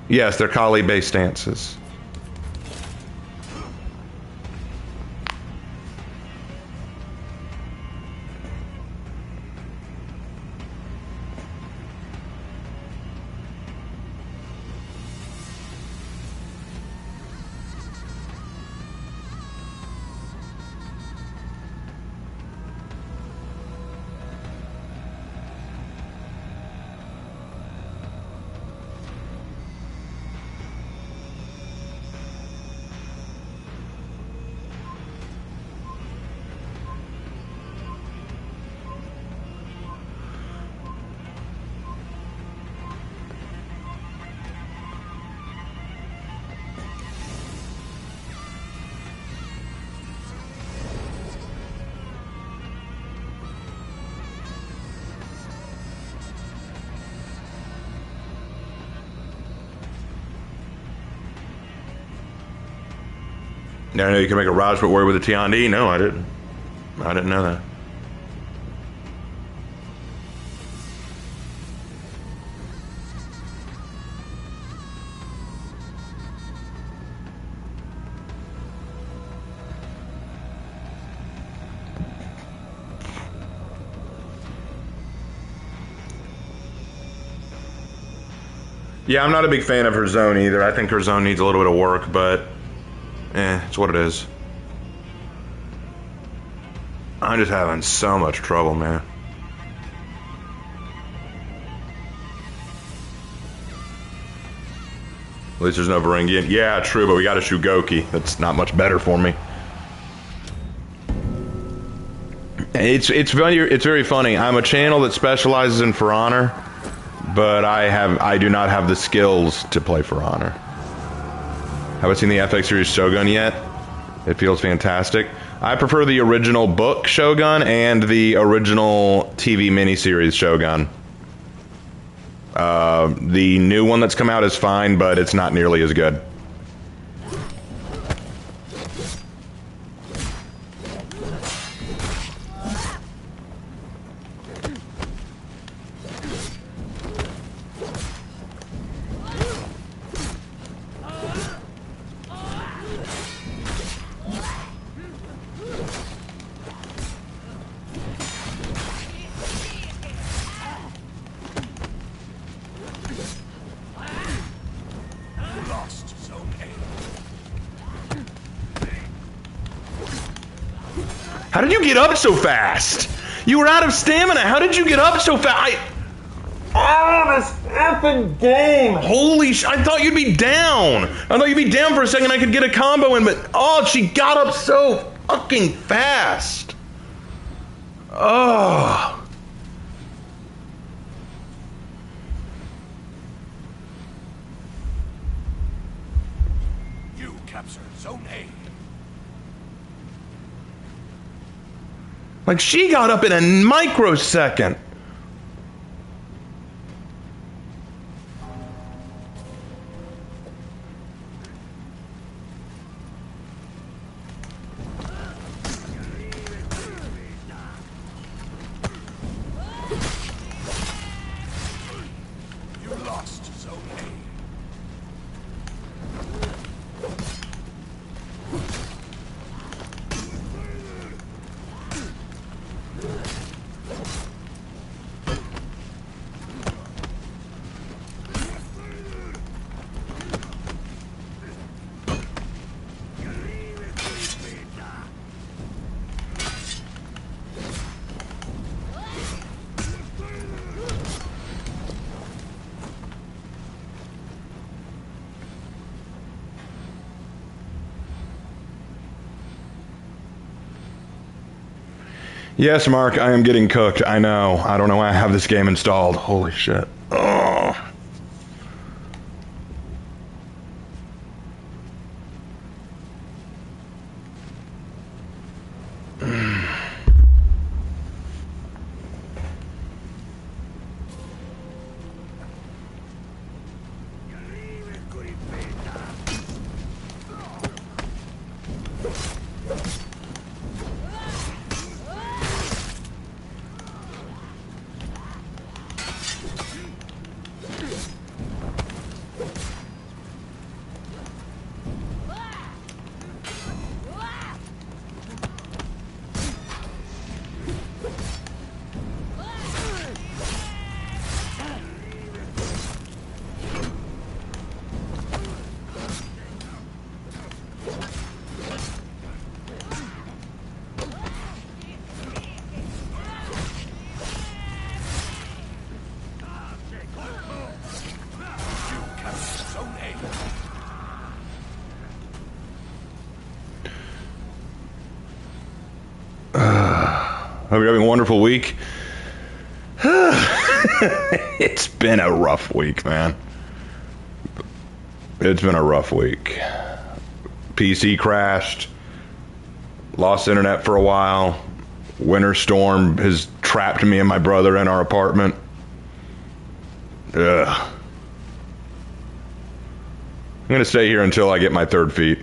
Yes, they're Kali-based stances. I know you can make a Rajput warrior with a Tiandi. No, I didn't. I didn't know that. Yeah, I'm not a big fan of her zone either. I think her zone needs a little bit of work, but it's what it is. I'm just having so much trouble, man. At least there's no Varangian. Yeah, true, but we got a Shugoki. That's not much better for me. It's very funny. I'm a channel that specializes in For Honor, but I do not have the skills to play For Honor. Haven't seen the FX series Shogun yet. It feels fantastic. I prefer the original book Shogun and the original TV miniseries Shogun. The new one that's come out is fine, but it's not nearly as good. How did you get up so fast? You were out of stamina. How did you get up so fast? Oh, this effing game. Holy sh... I thought you'd be down. I thought you'd be down for a second. I could get a combo in, but... Oh, she got up so fucking fast. Oh. You captured Zone A. Like, she got up in a microsecond. You lost Zone A. Yes, Mark, I am getting cooked. I know. I don't know why I have this game installed. Holy shit. Oh. Hope you're having a wonderful week. It's been a rough week, man. It's been a rough week. PC crashed. Lost internet for a while. Winter storm has trapped me and my brother in our apartment. Ugh. I'm gonna stay here until I get my 3rd feet.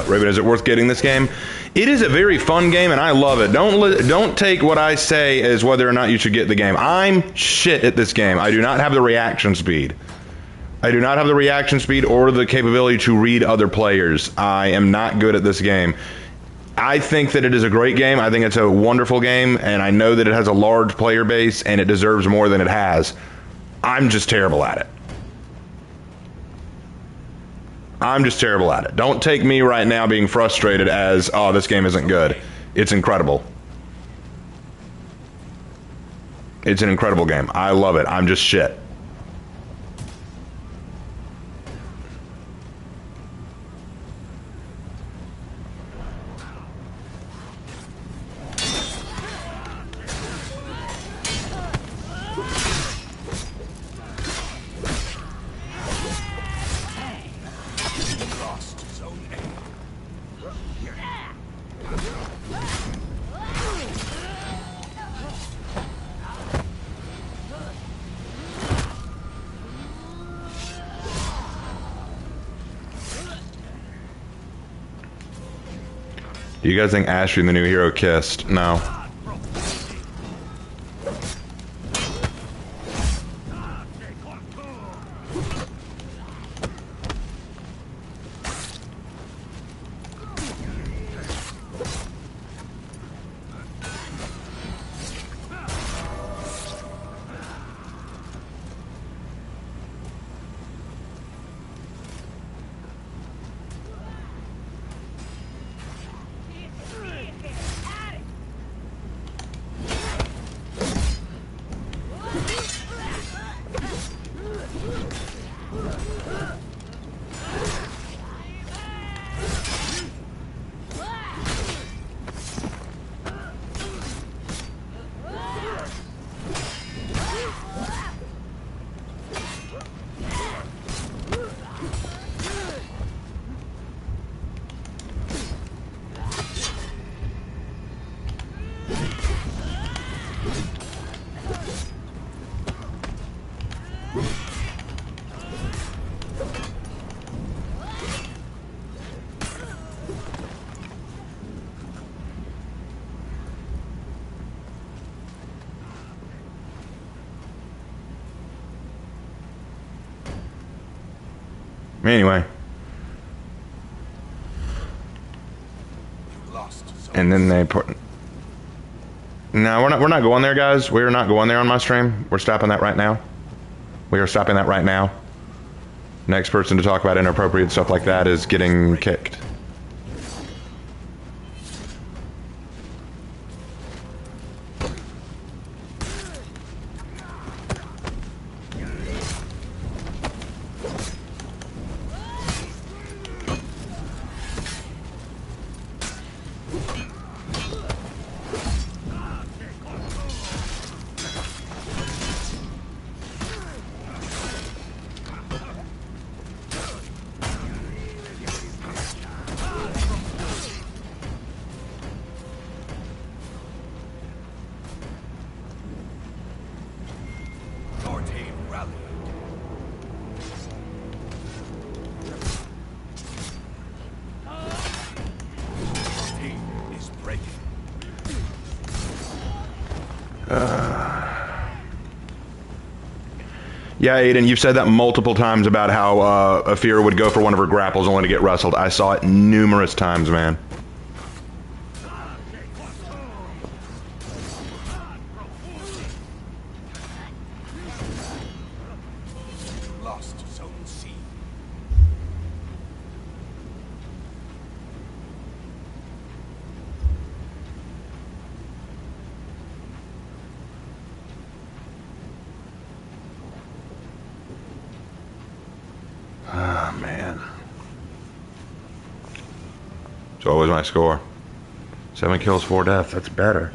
Raven, is it worth getting this game? It is a very fun game, and I love it. Don't take what I say as whether or not you should get the game. I'm shit at this game. I do not have the reaction speed. I do not have the reaction speed or the capability to read other players. I am not good at this game. I think that it is a great game. I think it's a wonderful game, and I know that it has a large player base, and it deserves more than it has. I'm just terrible at it. I'm just terrible at it. Don't take me right now being frustrated as, oh, this game isn't good. It's incredible. It's an incredible game. I love it. I'm just shit. Do you guys think Ashley and the new hero kissed? No. Anyway. Lost zone. And then they put... No, we're not going there, guys. We're not going there on my stream. We're stopping that right now. We are stopping that right now. Next person to talk about inappropriate stuff like that is getting kicked. Your team rally. Your team is breaking. Yeah, Aiden, you've said that multiple times about how Afira would go for one of her grapples only to get wrestled. I saw it numerous times, man. Lost zone C. Oh, man. So what was my score? 7 kills, 4 deaths. That's better.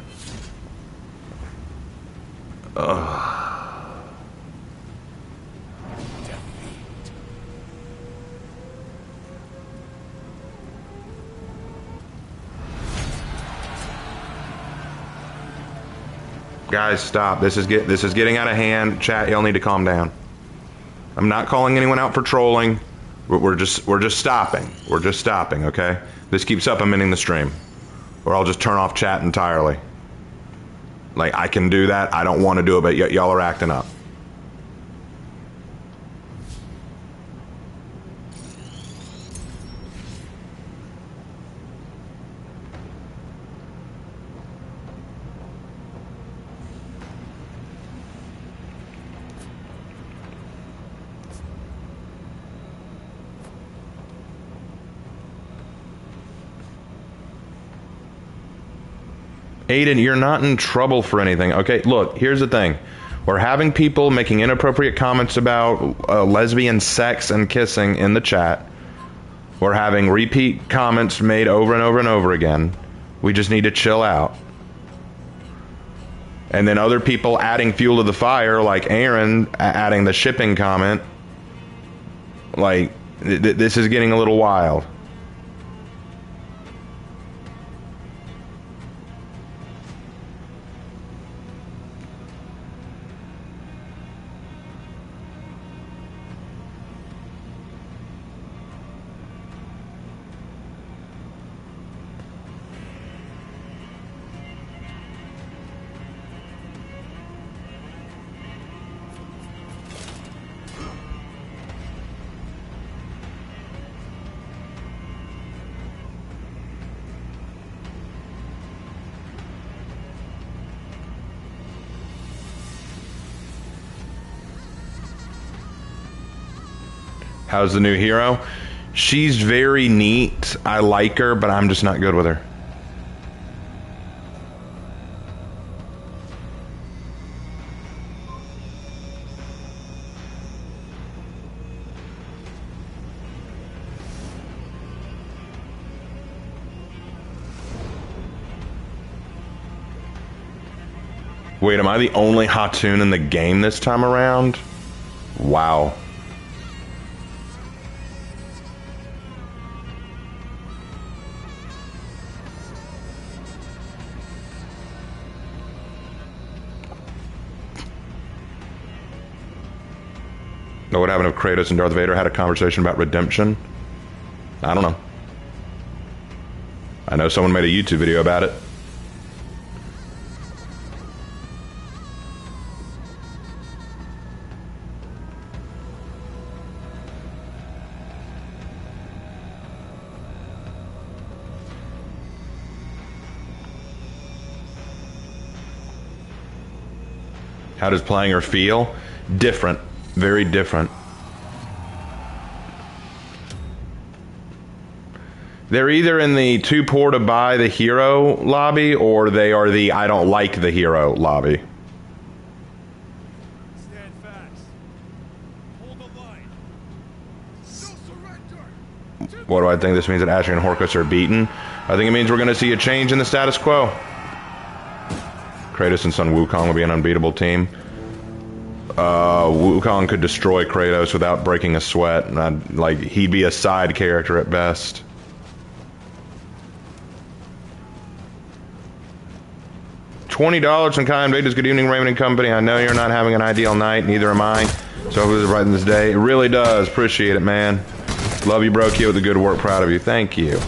Ugh. Defeat. Guys, stop. This is getting out of hand. Chat, y'all need to calm down. I'm not calling anyone out for trolling. We're just stopping. We're just stopping, okay? This keeps up. I'm ending the stream. Or I'll just turn off chat entirely. Like, I can do that. I don't want to do it, but y'all are acting up. Aiden, you're not in trouble for anything. Okay, look, here's the thing. We're having people making inappropriate comments about lesbian sex and kissing in the chat. We're having repeat comments made over and over and over again. We just need to chill out. And then other people adding fuel to the fire, like Aaron adding the shipping comment. Like, this is getting a little wild. How's the new hero? She's very neat. I like her, but I'm just not good with her. Wait, am I the only Hatun in the game this time around? Wow. Know what happened if Kratos and Darth Vader had a conversation about redemption? I don't know. I know someone made a YouTube video about it. How does playing her feel? Different. Very different. They're either in the too poor to buy the hero lobby, or they are the I don't like the hero lobby. Stand fast. Hold the line. No surrender. What do I think this means that Asher and Horkus are beaten? I think it means we're going to see a change in the status quo. Kratos and son Wukong will be an unbeatable team. Wukong could destroy Kratos without breaking a sweat. And like, he'd be a side character at best. $20 from Kai Invaders. Good evening, Raymond and company. I know you're not having an ideal night, neither am I. So who's writing this day? It really does. Appreciate it, man. Love you, bro. Keep with the good work. Proud of you. Thank you.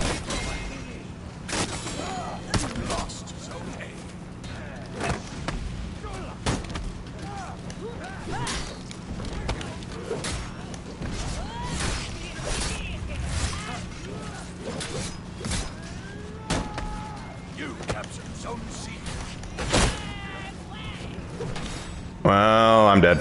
Lost zone A. You captured zone C. Well, I'm dead.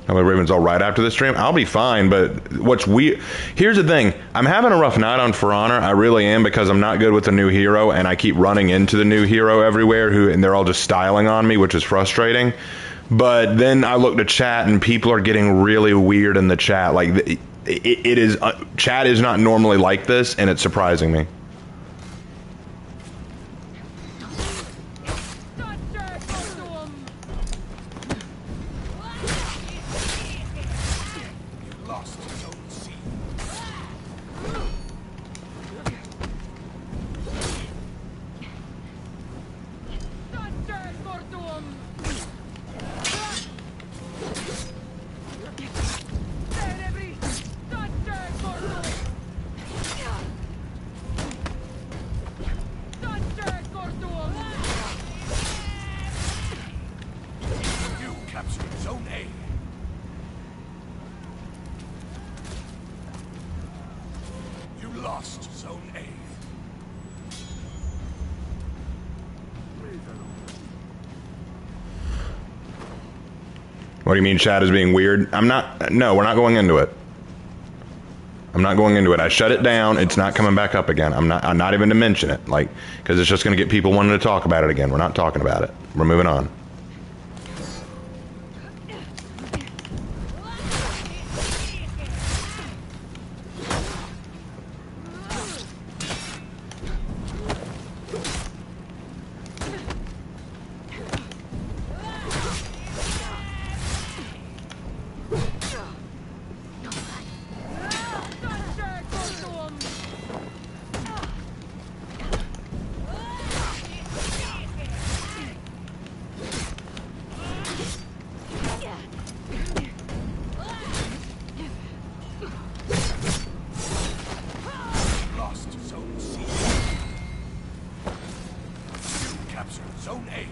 How about Raven's all right after this stream? I'll be fine, but what's weird... Here's the thing. I'm having a rough night on For Honor. I really am, because I'm not good with the new hero, and I keep running into the new hero everywhere, and they're all just styling on me, which is frustrating. But then I look to chat, and people are getting really weird in the chat. Like, it is... chat is not normally like this, and it's surprising me. Lost zone C. You captured zone A. You lost zone A. What do you mean chat is being weird? I'm not... No, we're not going into it. I'm not going into it. I shut it down. It's not coming back up again. I'm not even to mention it. Like, because it's just going to get people wanting to talk about it again. We're not talking about it. We're moving on. Lost zone C. You captured zone A.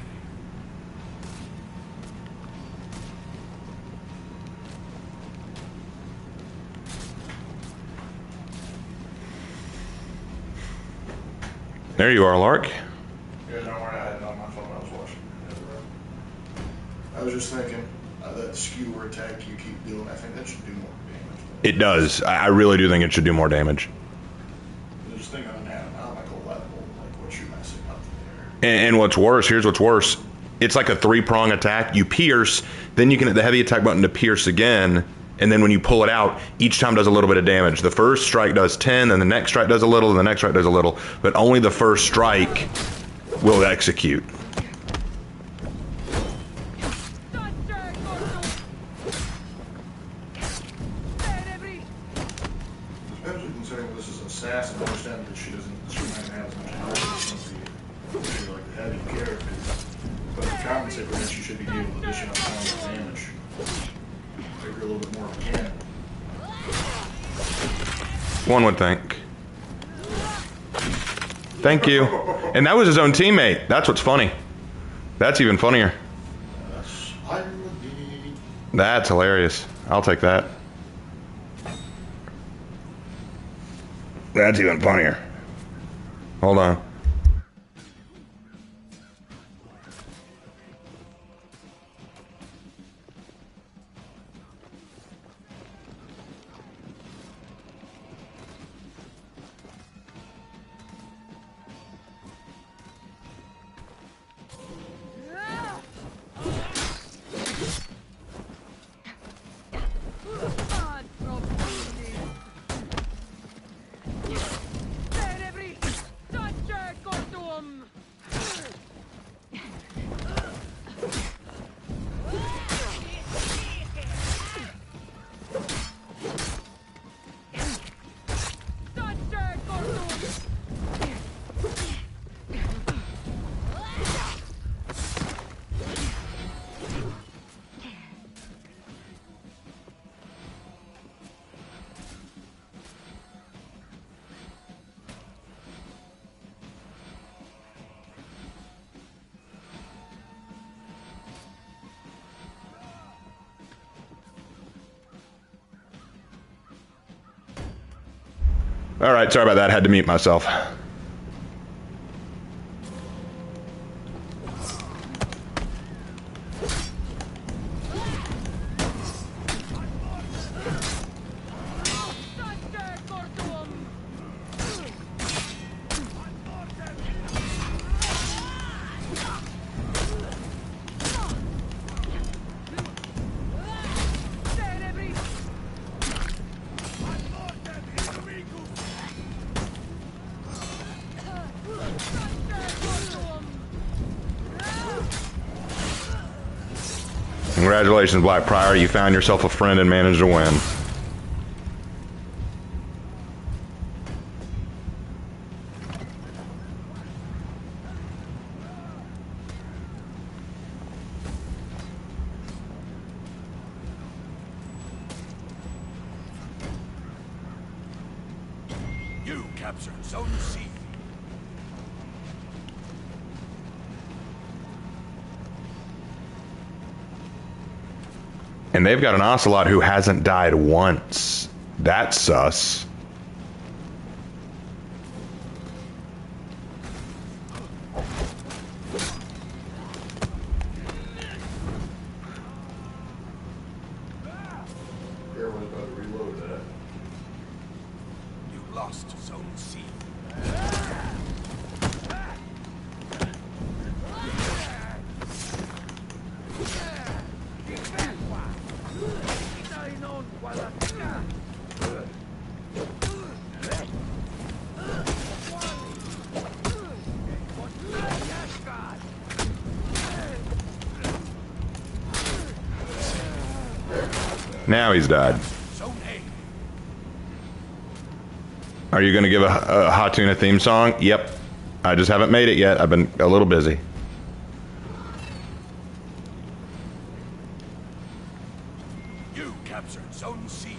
There you are, Lark. Yeah, don't worry, I had it on my phone when I was watching. I was just thinking, that skewer attack you keep doing, I think that should do more damage. It does. I really do think it should do more damage. This thing on that, not like a level, like what you're messing up there. And what's worse, here's what's worse. It's like a three-prong attack. You pierce, then you can hit the heavy attack button to pierce again, and then when you pull it out, each time does a little bit of damage. The first strike does 10, then the next strike does a little, and the next strike does a little, but only the first strike will execute. Especially considering this is an assassin, I understand that she might have as much health as some of the like the heavy characters. But to compensate for that, she should be dealing with additional pounds of damage. Make her a little bit more of a cannon. One would think. Thank you. And that was his own teammate. That's what's funny. That's even funnier. That's, I'm That's hilarious. I'll take that. That's even funnier. Hold on. All right, sorry about that. Had to mute myself. Congratulations, Black Prior. You found yourself a friend and managed to win. You captured Zone C. And they've got an Ocelot who hasn't died once. That's sus. Everyone's about to reload that. You lost Zone C. Now he's died. Zone A. Are you going to give a Hatuna theme song? Yep. I just haven't made it yet. I've been a little busy. You captured Zone C.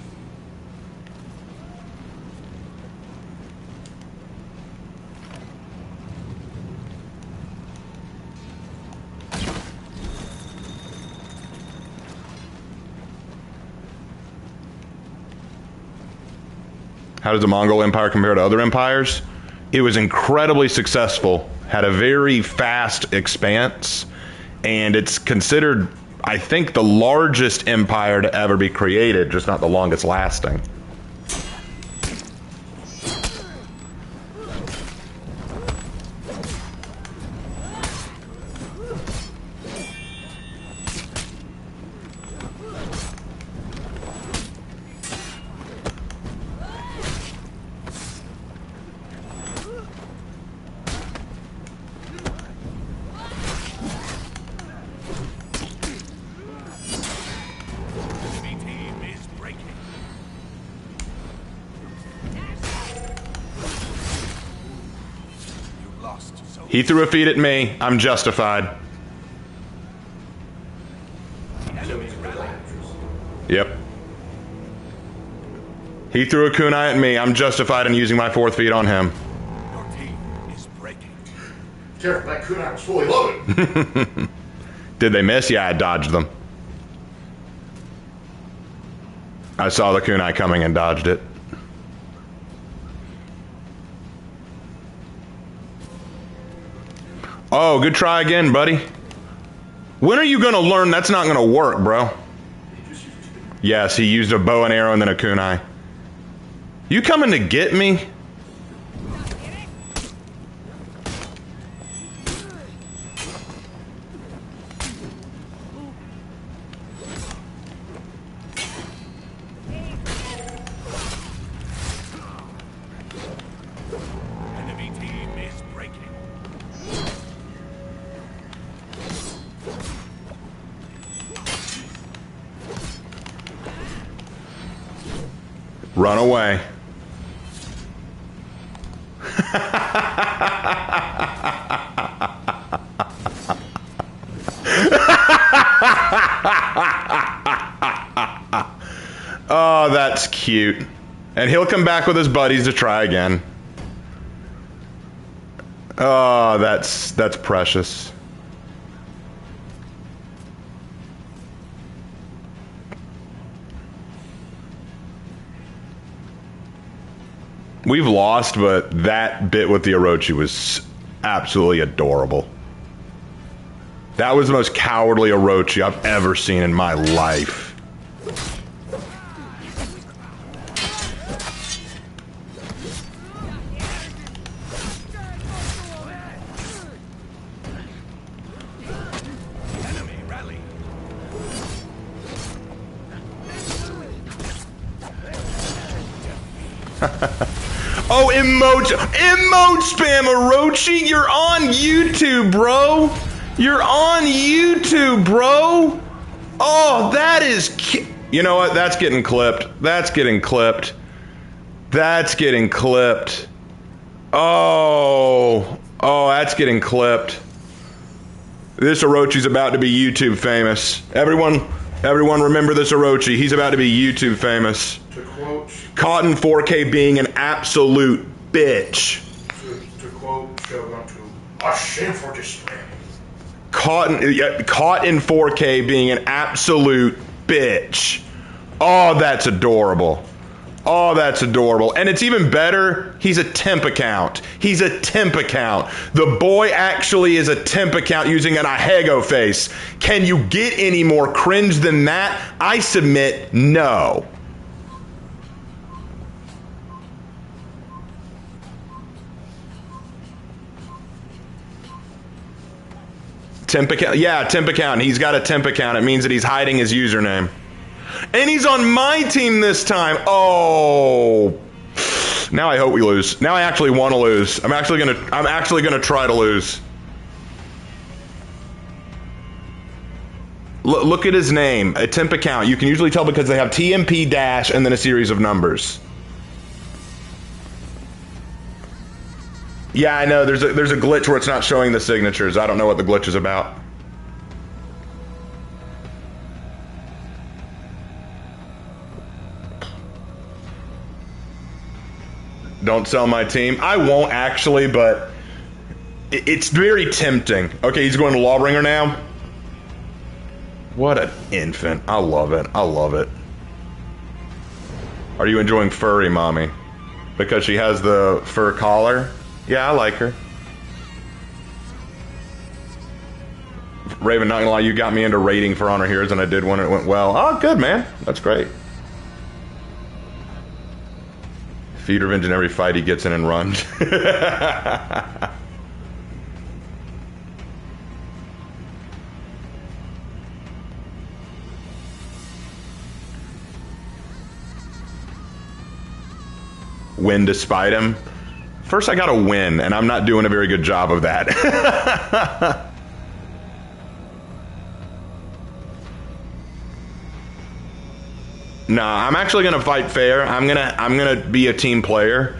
How does the Mongol Empire compare to other empires? It was incredibly successful, had a very fast expanse, and it's considered, I think, the largest empire to ever be created, just not the longest lasting. He threw a feed at me. I'm justified. Yep. He threw a kunai at me. I'm justified in using my fourth feed on him. Your team is breaking. Careful, that kunai was fully loaded. Did they miss? Yeah, I dodged them. I saw the kunai coming and dodged it. Oh, good try again, buddy. When are you gonna learn that's not gonna work, bro? Yes, he used a bow and arrow and then a kunai. You coming to get me? Enemy team is breaking. Run away. Oh, that's cute. And he'll come back with his buddies to try again. Oh, that's precious. We've lost, but that bit with the Orochi was absolutely adorable. That was the most cowardly Orochi I've ever seen in my life. Enemy rally. Oh, emote spam Orochi, you're on YouTube, bro. You're on YouTube, bro. Oh, that is, you know what? That's getting clipped. That's getting clipped. That's getting clipped. Oh, that's getting clipped. This Orochi's about to be YouTube famous. Everyone remember this Orochi. He's about to be YouTube famous. To quote, Caught in 4K being an absolute bitch. to quote Shogun, to a shameful display. Caught in 4K being an absolute bitch. Oh, that's adorable. Oh, that's adorable. And it's even better, he's a temp account. He's a temp account. The boy actually is a temp account using an Ahego face. Can you get any more cringe than that? I submit no. Temp account, yeah, temp account. He's got a temp account. It means that he's hiding his username. And he's on my team this time. Oh, now I hope we lose. Now I actually want to lose. I'm actually gonna try to lose. Look at his name, a temp account. You can usually tell because they have TMP dash and then a series of numbers. Yeah, I know. There's a glitch where it's not showing the signatures. I don't know what the glitch is about. Don't sell my team. I won't actually, but it's very tempting. Okay, he's going to Lawbringer now. What an infant. I love it. I love it. Are you enjoying furry, mommy? Because she has the fur collar? Yeah, I like her. Raven, not gonna lie, you got me into raiding For Honor Heroes, and I did one, and it went well. Oh, good, man. That's great. Feed revenge in every fight he gets in and runs. Win despite him. First, I gotta win, and I'm not doing a very good job of that. Nah, I'm actually gonna fight fair. I'm gonna be a team player,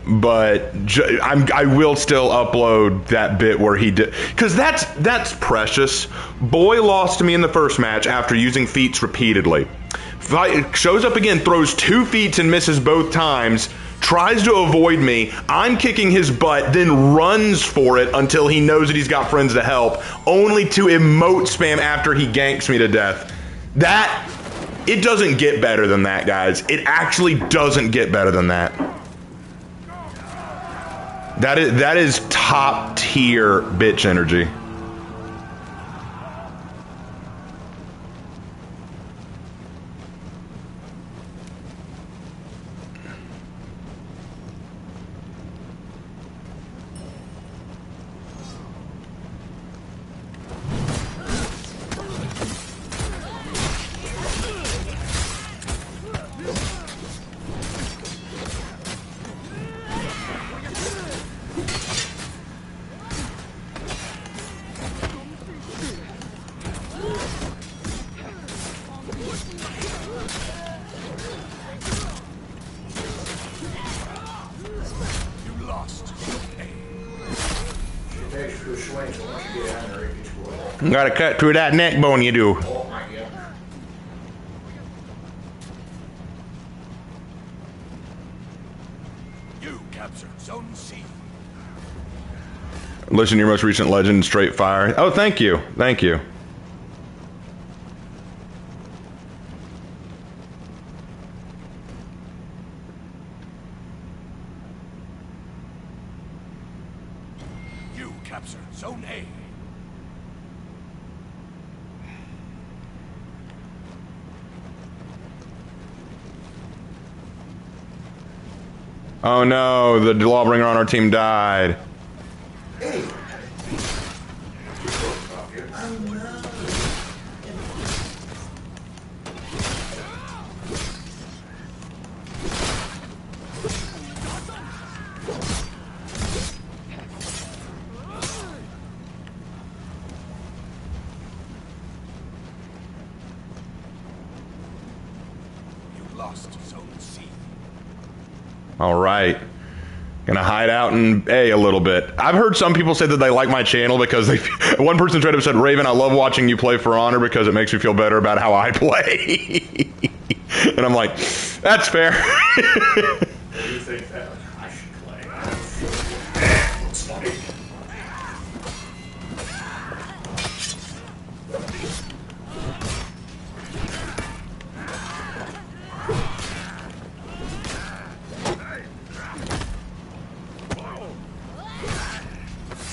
but I will still upload that bit where he did, because that's precious. Boy lost to me in the first match after using feats repeatedly. Shows up again, throws 2 feats and misses both times. Tries to avoid me, I'm kicking his butt, then runs for it until he knows that he's got friends to help, only to emote spam after he ganks me to death. That It doesn't get better than that, guys. It actually doesn't get better than that. That is top tier bitch energy. Gotta cut through that neck bone, you do. You captured Zone C. Listen to your most recent legend, Straight Fire. Oh, thank you. Thank you. You captured Zone A. Oh no, the Lawbringer on our team died. You lost Zone C. All right. Gonna hide out in A a little bit. I've heard some people say that they like my channel because they. One person straight up said, "Raven, I love watching you play For Honor because it makes me feel better about how I play." And I'm like, that's fair. What do you think that I should play? Looks like.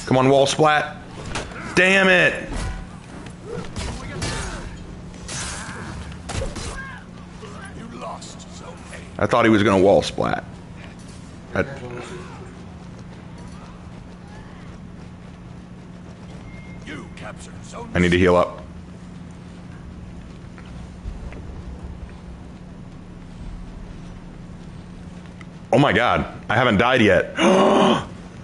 Come on, wall splat. Damn it. You lost Zone A. I thought he was gonna wall splat. You captured Zone I need to heal up. Oh my god, I haven't died yet.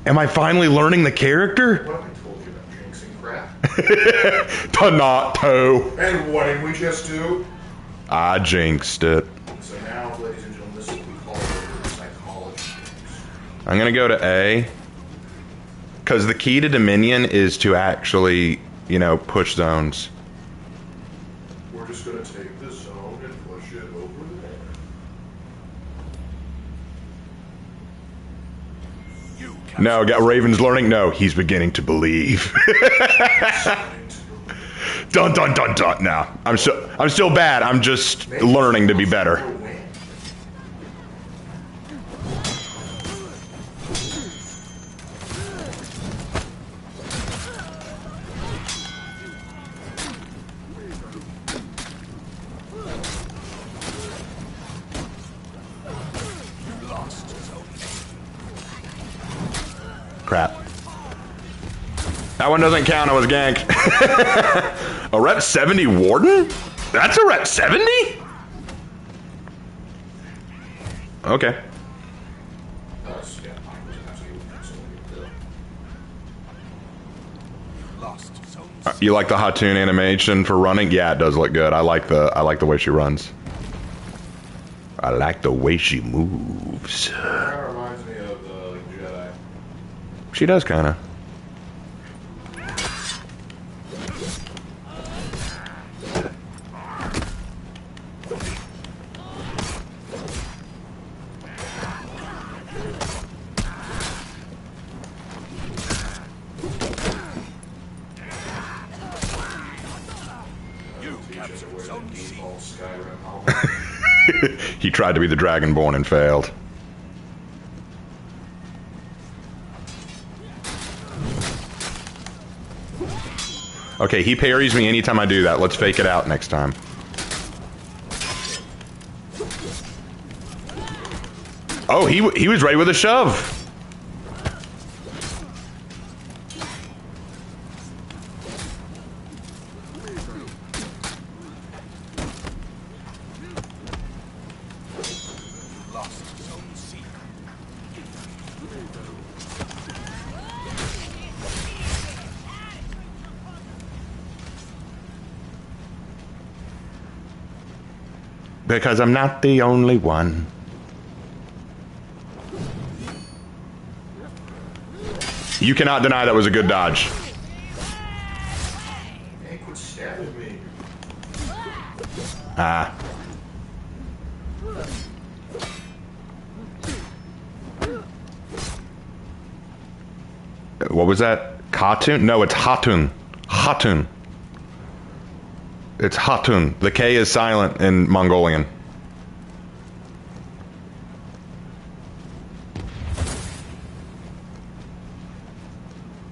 Am I finally learning the character? What have I told you about jinxing crap? To not toe. And what did we just do? I jinxed it. So now, ladies and gentlemen, this is what we call the psychology jinx. I'm gonna go to A. Because the key to Dominion is to actually, you know, push zones. We're just going to take the zone and push it over there. You captured No, got Raven's learning? No, he's beginning to believe. Dun dun dun dun. No, I'm still bad. I'm just learning to be better. You lost Zone Crap. That one doesn't count. I was ganked. A rep 70 Warden? That's a rep 70? Okay. A. Lost Zone C. You like the Hatun animation for running? Yeah, it does look good. I like the way she runs. I like the way she moves. Kind of reminds me of like Jedi. She does kind of. You captured captured Zone C. All Skyrim Hall. He tried to be the Dragonborn and failed. Okay, he parries me anytime I do that. Let's fake it out next time. Oh, he was ready with a shove. Lost Zone C. Because I'm not the only one. You cannot deny that was a good dodge. Hey, quit stabbing me. Ah. What was that? Khatun? No, it's Hatun. Hatun. It's Hatun. The K is silent in Mongolian.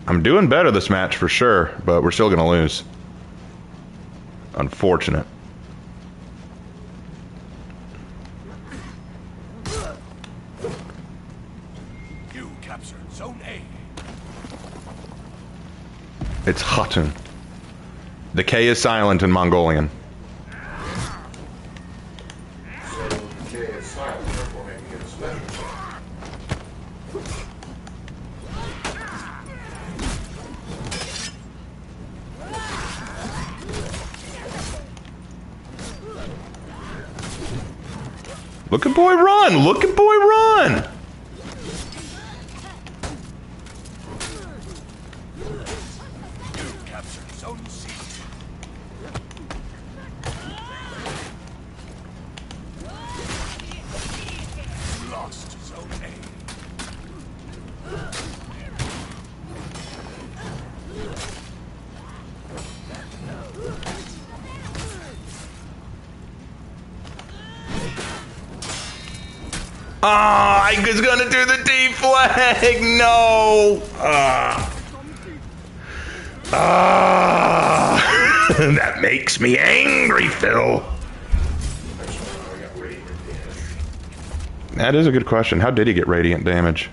I'm doing better this match for sure, but we're still gonna lose. Unfortunate. You captured Zone A. It's Hatun. The K is silent in Mongolian. So the K is silent, therefore making it a special. Look at boy run! Look at boy run! You captured Zone C. Lost Zone A. Ah, I was gonna do the D flag! No! That makes me angry, Phil. That is a good question. How did he get radiant damage?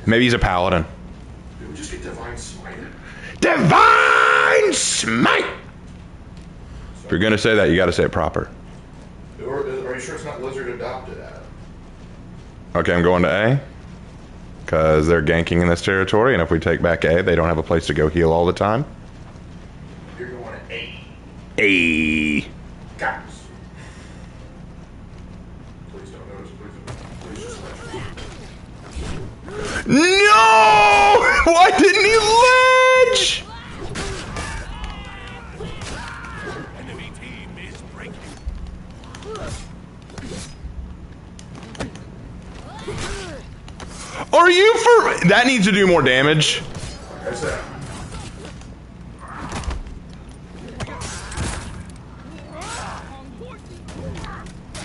Maybe he's a paladin. Did we just get Divine Smite? Divine Smite! If you're gonna say that, you gotta say it proper. Or are you sure it's not Lizard adopted at? Okay, I'm going to A. Because they're ganking in this territory, and if we take back A, they don't have a place to go heal all the time. You're going to A. A. Guys. Please don't notice. Please just let me. No! Why didn't he ledge? Enemy team is breaking. Are you for... That needs to do more damage. Like I said.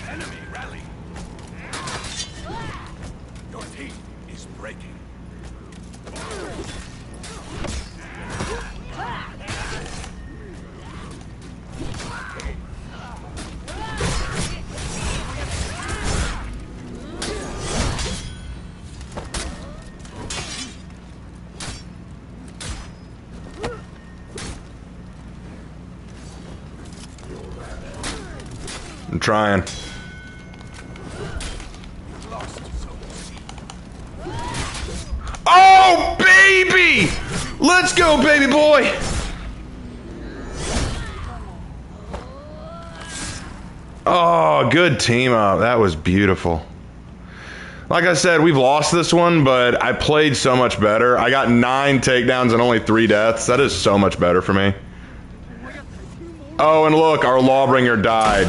Enemy rally. Your team is breaking. I'm trying. Lost Zone C. Oh, baby! Let's go, baby boy! Oh, good team up. That was beautiful. Like I said, we've lost this one, but I played so much better. I got 9 takedowns and only 3 deaths. That is so much better for me. Oh, and look, our Lawbringer died.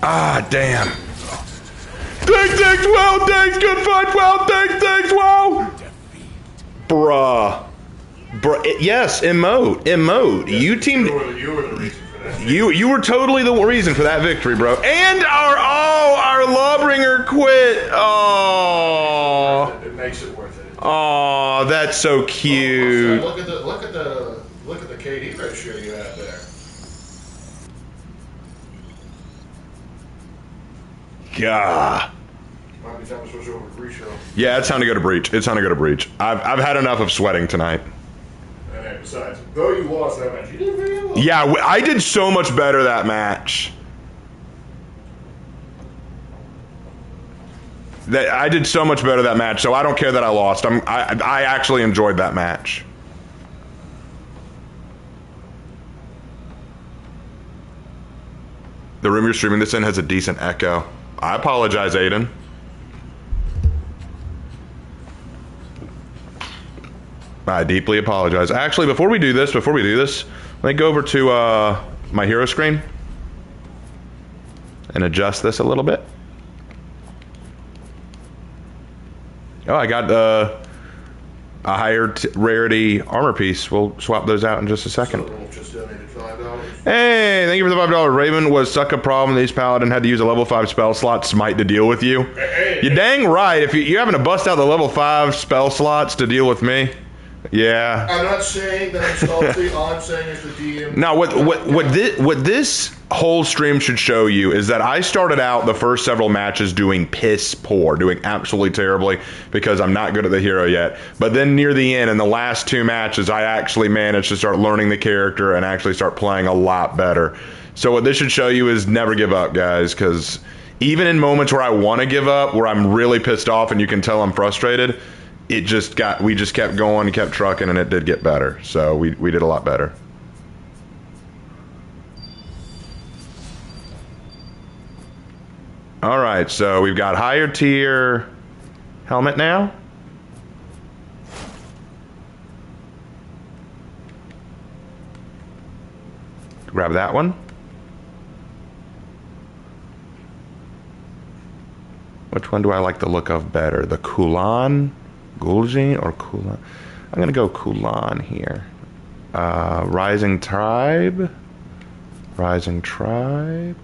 Ah, damn. Thanks, well, thanks, good fight, well, thanks, well. Bruh. Yes, emote. You teamed. You were the reason for that. You were totally the reason for that victory, bro. And our Lawbringer quit. Oh. It makes it worth it. Oh, that's so cute. Look at the KD ratio you have there. God. Might be time to switch over to pre-show. Yeah, it's time to go to breach. I've had enough of sweating tonight. And then besides, though you lost that match, you did very well. Yeah, I did so much better that match. I did so much better that match, so I don't care that I lost. I actually enjoyed that match. The room you're streaming this in has a decent echo. I apologize, Aiden. I deeply apologize. Actually, before we do this, let me go over to my hero screen and adjust this a little bit. Oh, I got a higher rarity armor piece. We'll swap those out in just a second. So just donated $5. Hey, thank you for the $5. Raven was suck a problem. These paladin had to use a level 5 spell slot smite to deal with you. You're dang right. If you're having to bust out the level 5 spell slots to deal with me. Yeah. I'm not saying that I'm salty. All I'm saying is the DM. Now, what this whole stream should show you is that I started out the first several matches doing piss poor, doing absolutely terribly because I'm not good at the hero yet. But then near the end, in the last 2 matches, I actually managed to start learning the character and actually start playing a lot better. So what this should show you is never give up, guys, because even in moments where I want to give up, where I'm really pissed off and you can tell I'm frustrated, we just kept going and kept trucking, and it did get better. So we did a lot better. All right, so we've got higher tier helmet now. Grab that one. Which one do I like the look of better? The Kulan? Gulji or Kulan? I'm gonna go Kulan here. Rising Tribe. Rising Tribe.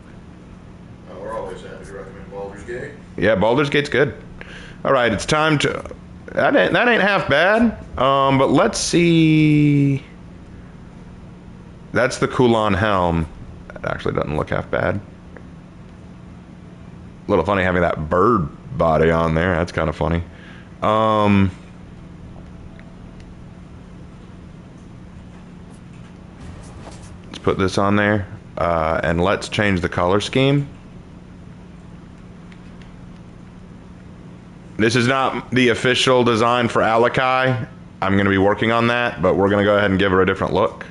We're always happy to recommend Baldur's Gate. Yeah, Baldur's Gate's good. All right, it's time to. That ain't half bad. But let's see. That's the Kulan helm. That actually doesn't look half bad. A little funny having that bird body on there. That's kind of funny. Let's put this on there, and let's change the color scheme. This is not the official design for Alakai. I'm going to be working on that, but we're going to go ahead and give her a different look.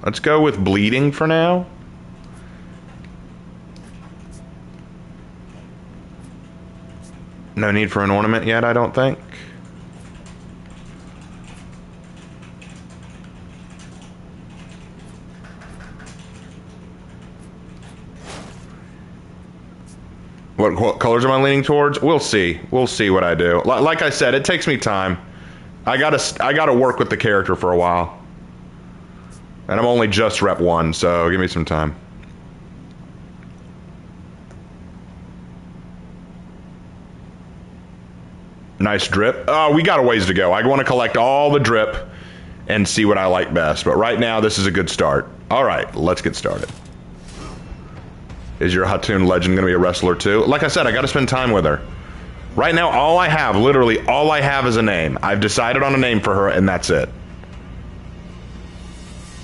Let's go with bleeding for now. No need for an ornament yet, I don't think. What colors am I leaning towards? We'll see. We'll see what I do. Like I said, it takes me time. I gotta work with the character for a while. And I'm only just rep 1, so give me some time. Nice drip. Oh, we got a ways to go. I want to collect all the drip and see what I like best. But right now, this is a good start. All right, let's get started. Is your Hatun legend going to be a wrestler too? Like I said, I got to spend time with her. Right now, literally all I have is a name. I've decided on a name for her, and that's it.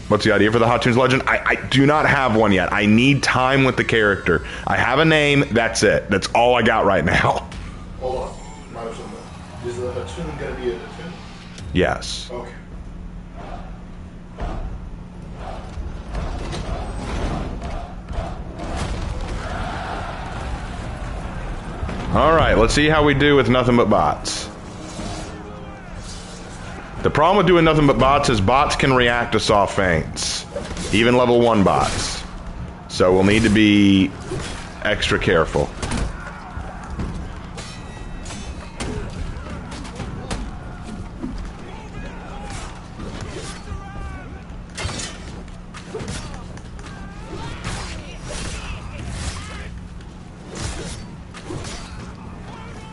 What's the idea for the Hatun's legend? I do not have one yet. I need time with the character. I have a name, that's it. That's all I got right now. Hold on. Is the Hatun going to be a Hatun? Yes. Okay. All right, let's see how we do with nothing but bots. The problem with doing nothing but bots is bots can react to soft feints. Even level 1 bots. So we'll need to be extra careful.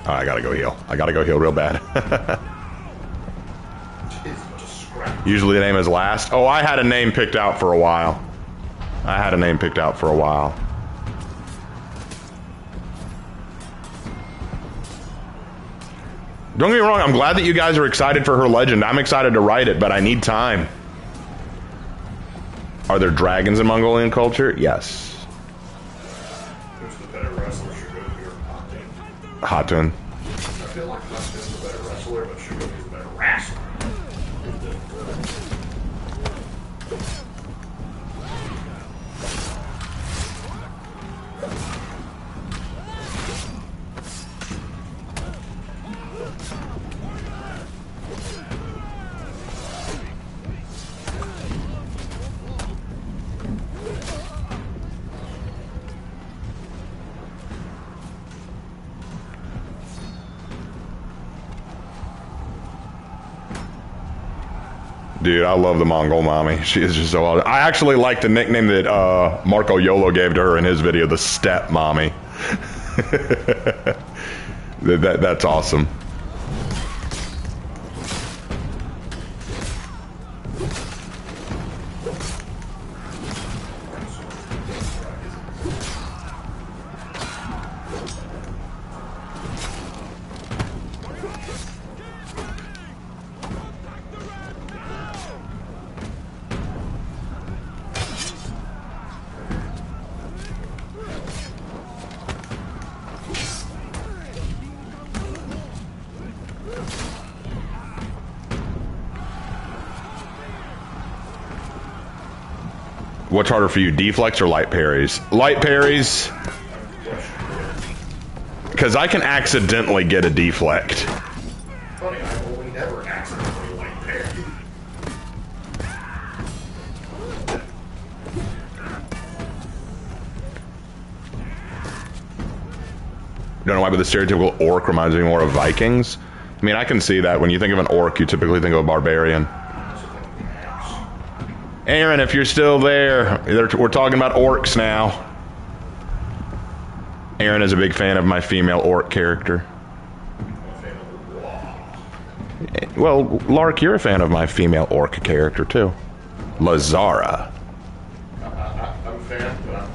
Oh, I gotta go heal. I gotta go heal real bad. Usually the name is last. Oh, I had a name picked out for a while. Don't get me wrong, I'm glad that you guys are excited for her legend. I'm excited to write it, but I need time. Are there dragons in Mongolian culture? Yes. Who's the better wrestler, Shugoku or Hatun? Hatun. I feel like Hatun's the better wrestler, but Shugoku's the better wrestler. Dude, I love the Mongol mommy. She is just so awesome. I actually like the nickname that Marco Yolo gave to her in his video, the Step Mommy. That's awesome. What's harder for you, deflects or light parries? Light parries, because I can accidentally get a deflect. Funny, I only never accidentally light parry. Don't know why, but the stereotypical orc reminds me more of Vikings. I mean, I can see that. When you think of an orc, you typically think of a barbarian. Aaron, if you're still there, we're talking about orcs now. Aaron is a big fan of my female orc character. Well, Lark, you're a fan of my female orc character, too. Lazara. I'm a fan, but I'm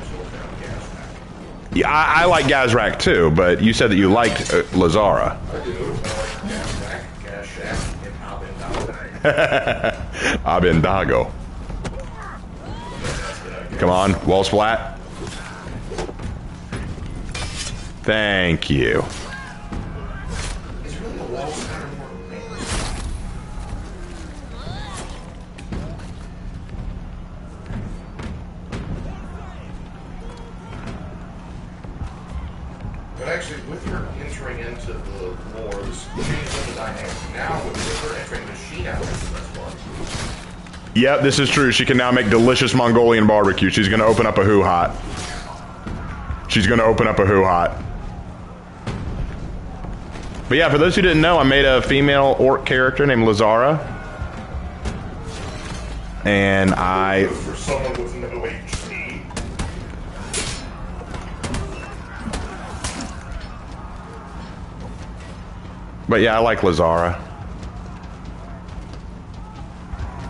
still a fan of Gazrak. Yeah, I like Gazrak, too, but you said that you liked Lazara. I do. I like Gazrak, Gazshak, and Abendal. Abendago. Come on, wall splat. Thank you. It's really a wall splatter more than anything. But actually, with her entering into the wars, changes the dynamic. Now, with her entering the Machine Hour, that's fun. Yep, this is true. She can now make delicious Mongolian barbecue. She's going to open up a hoo-hot. But yeah, for those who didn't know, I made a female orc character named Lazara. And For someone with no HP. But yeah, I like Lazara.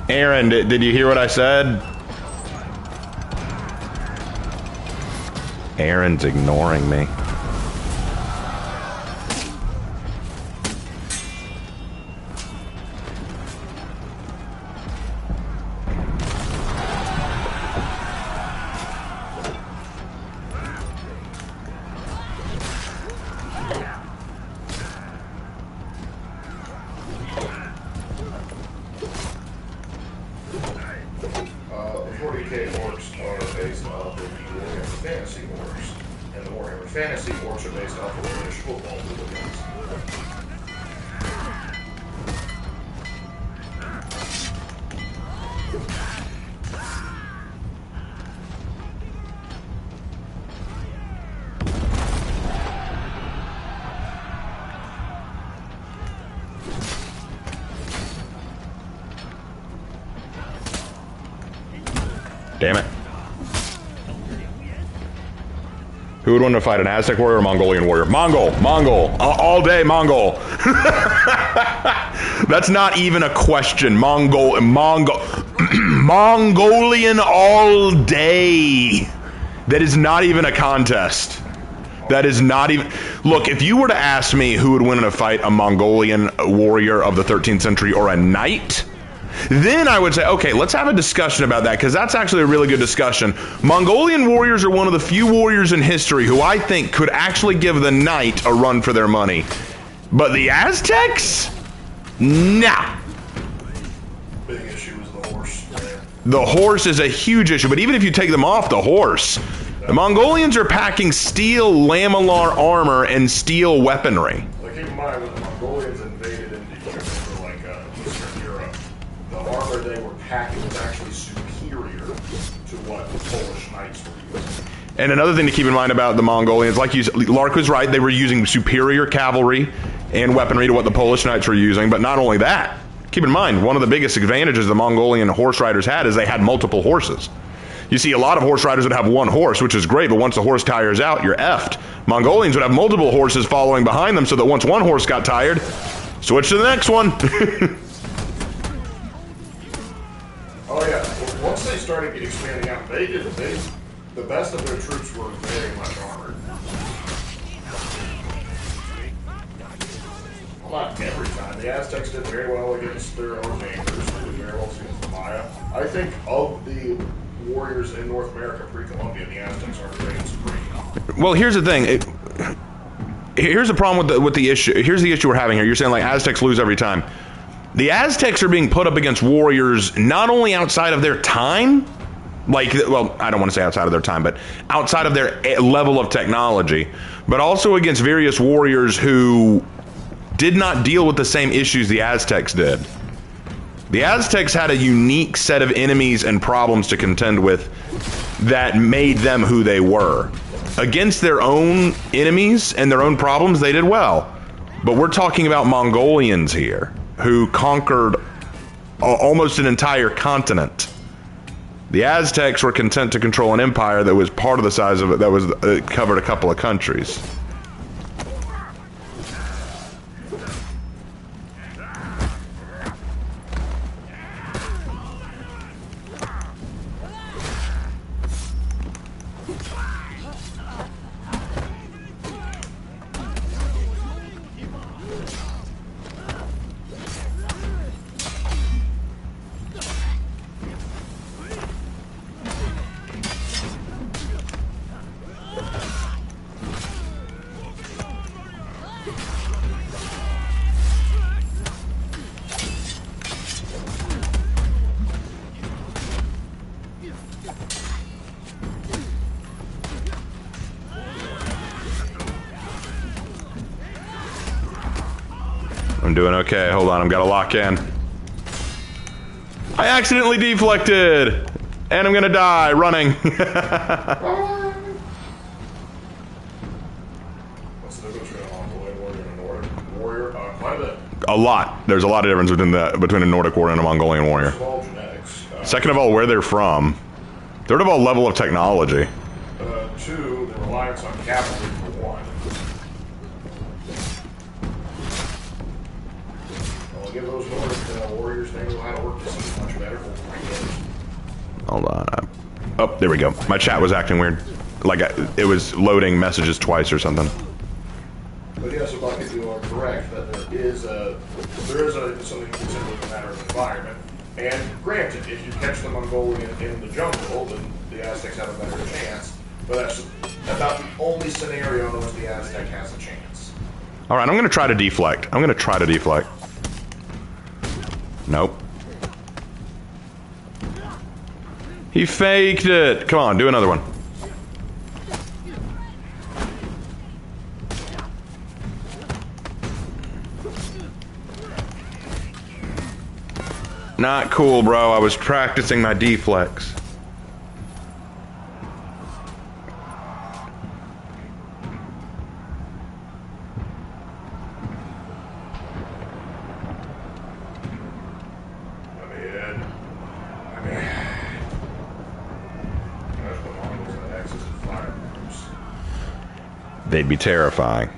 Aaron, did you hear what I said? Aaron's ignoring me. The 40k orcs are based off of the Warhammer Fantasy orcs, and the Warhammer Fantasy orcs are based off of British football hooligans. Damn it. Who would want to fight, an Aztec warrior or a Mongolian warrior? Mongol. All day Mongol. That's not even a question. Mongolian all day. That is not even a contest. That is not even... Look, if you were to ask me who would win in a fight, a Mongolian warrior of the 13th century or a knight, then I would say, okay, let's have a discussion about that, because that's actually a really good discussion. Mongolian warriors are one of the few warriors in history who I think could actually give the knight a run for their money. But the Aztecs? Nah. Big issue is the horse there. The horse is a huge issue, but even if you take them off the horse, the Mongolians are packing steel lamellar armor and steel weaponry. Like, keep in mind, when the Mongolians invaded into Europe, or like Eastern Europe, the armor they were packing was actually superior to what the Polish knights were using. And another thing to keep in mind about the Mongolians, like you said, Lark was right, they were using superior cavalry and weaponry to what the Polish knights were using, but not only that. Keep in mind, one of the biggest advantages the Mongolian horse riders had is they had multiple horses. You see, a lot of horse riders would have one horse, which is great, but once the horse tires out, you're effed. Mongolians would have multiple horses following behind them so that once one horse got tired, switch to the next one. Oh yeah, once they started expanding out, the best of their troops were very much armored. Well, not every time. The Aztecs did very well against their own neighbors. They did very well against the Maya. I think of the warriors in North America pre-Columbian, the Aztecs are great and supreme. Well, here's the thing. Here's the problem with the issue. Here's the issue we're having here. You're saying like Aztecs lose every time. The Aztecs are being put up against warriors not only outside of their time, like, well, I don't want to say outside of their time, but outside of their level of technology, but also against various warriors who did not deal with the same issues the Aztecs did. The Aztecs had a unique set of enemies and problems to contend with that made them who they were. Against their own enemies and their own problems, they did well. But we're talking about Mongolians here, who conquered almost an entire continent. The Aztecs were content to control an empire that was part of the size of it, that was covered a couple of countries. I'm doing okay. Hold on, I've got to lock in. I accidentally deflected! And I'm gonna die running. What's the difference between a Mongolian warrior and a Nordic warrior? Quite a bit. A lot. There's a lot of difference between a Nordic warrior and a Mongolian warrior. First of all, genetics. Second of all, where they're from. Third of all, level of technology. Two, the reliance on cavalry for one. I'll give those Nordic warriors, they know how to work this much better for 3 years. Hold on. Oh, there we go. My chat was acting weird. Like, it was loading messages twice or something. But yes, Bucket, you are correct that there is something considered a matter of environment. And granted, if you catch the Mongolian in the jungle, then the Aztecs have a better chance. But that's about the only scenario in which the Aztec has a chance. All right, I'm gonna try to deflect. Nope. He faked it. Come on, do another one. Not cool, bro. I was practicing my deflex. they'd be terrifying.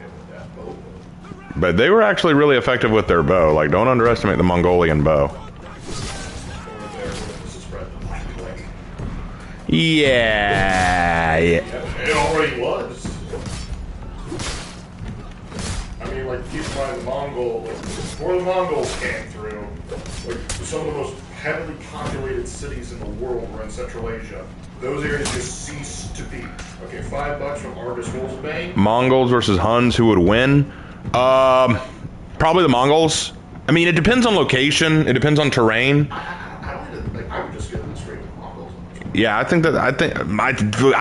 Yeah, with that bow. But they were actually really effective with their bow. Like, don't underestimate the Mongolian bow. Over there, this is spread the black leg. Yeah. It already was. I mean, like, keep in mind the Mongol, like, before the Mongols came through, like, some of the most heavily populated cities in the world were in Central Asia. Those areas just ceased to be. Okay, $5 from Argus Wolfsbane. Mongols versus Huns, who would win? Probably the Mongols. I mean, it depends on location. It depends on terrain. I would just give them straight to the Mongols. Yeah, I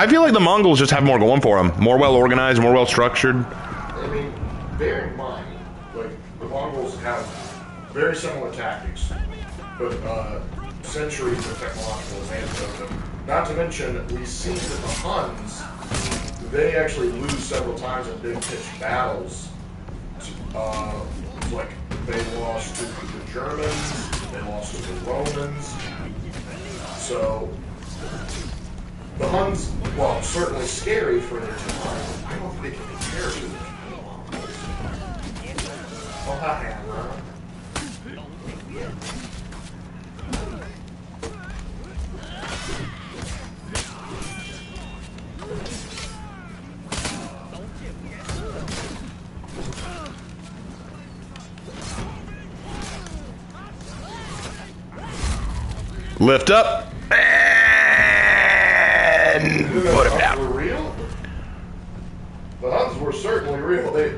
feel like the Mongols just have more going for them. More well organized, more well structured. I mean, bear in mind, like, the Mongols have very similar tactics, but centuries of technological advance over them. Not to mention, we see that the Huns, they actually lose several times in big pitched battles. Like, they lost to the Germans, they lost to the Romans. So, the Huns, while certainly scary for their time, I don't think they can compare to the Mongols. Oh, hi, Hannah. Lift up. And put it down. Were real? The Huns were certainly real. The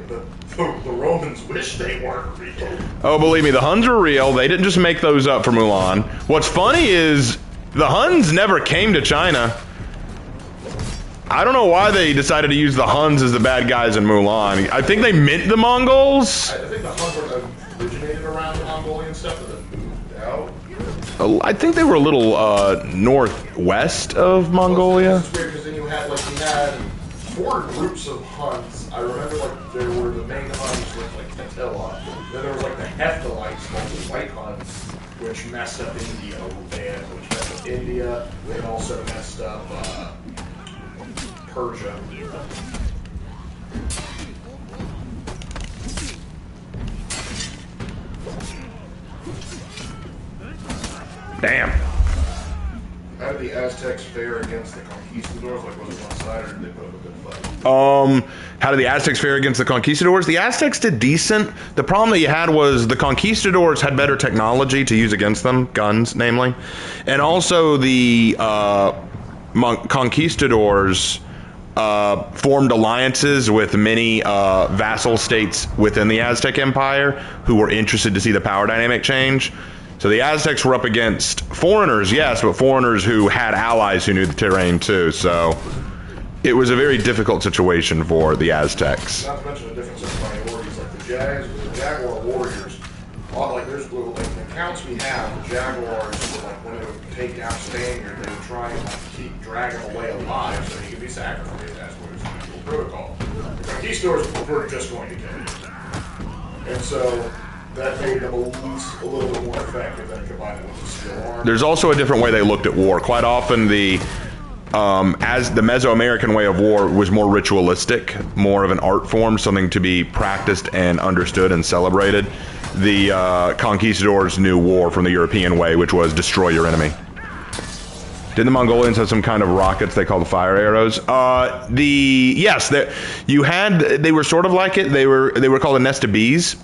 Romans wish they weren't real. Oh, believe me, the Huns are real. They didn't just make those up for Mulan. What's funny is the Huns never came to China. I don't know why they decided to use the Huns as the bad guys in Mulan. I think they meant the Mongols. I think the Huns were originated around the Mongolian stuff and then moved out. I think they were a little northwest of Mongolia. It's weird because then you had 4 groups of Huns. I remember there were the main Huns with Attila. Then there was the Hephthalites called the White Huns, which messed up India, which messed up India. They also messed up Persia. Damn. How did the Aztecs fare against the conquistadors? Was it one-sided, or did they put up a good fight? How did the Aztecs fare against the conquistadors? The Aztecs did decent. The problem that you had was the conquistadors had better technology to use against them, guns, namely. And also the conquistadors formed alliances with many vassal states within the Aztec Empire who were interested to see the power dynamic change. So the Aztecs were up against foreigners, yes, but foreigners who had allies who knew the terrain too. So it was a very difficult situation for the Aztecs. Not to mention the difference in priorities, the Jaguar warriors. There's the accounts we have. The Jaguars were when they would take down Spaniard, they would try and keep dragging away alive so he could be sacrificed. That's what was the usual protocol. The conquistadors were just going to kill him, and so that made them a little bit more effective than combining with the steel arm. There's also a different way they looked at war. Quite often as the Mesoamerican way of war was more ritualistic, more of an art form, something to be practiced and understood and celebrated. The conquistadors knew war from the European way, which was destroy your enemy. Didn't the Mongolians have some kind of rockets they called fire arrows? They were sort of like it. They were called a nest of bees.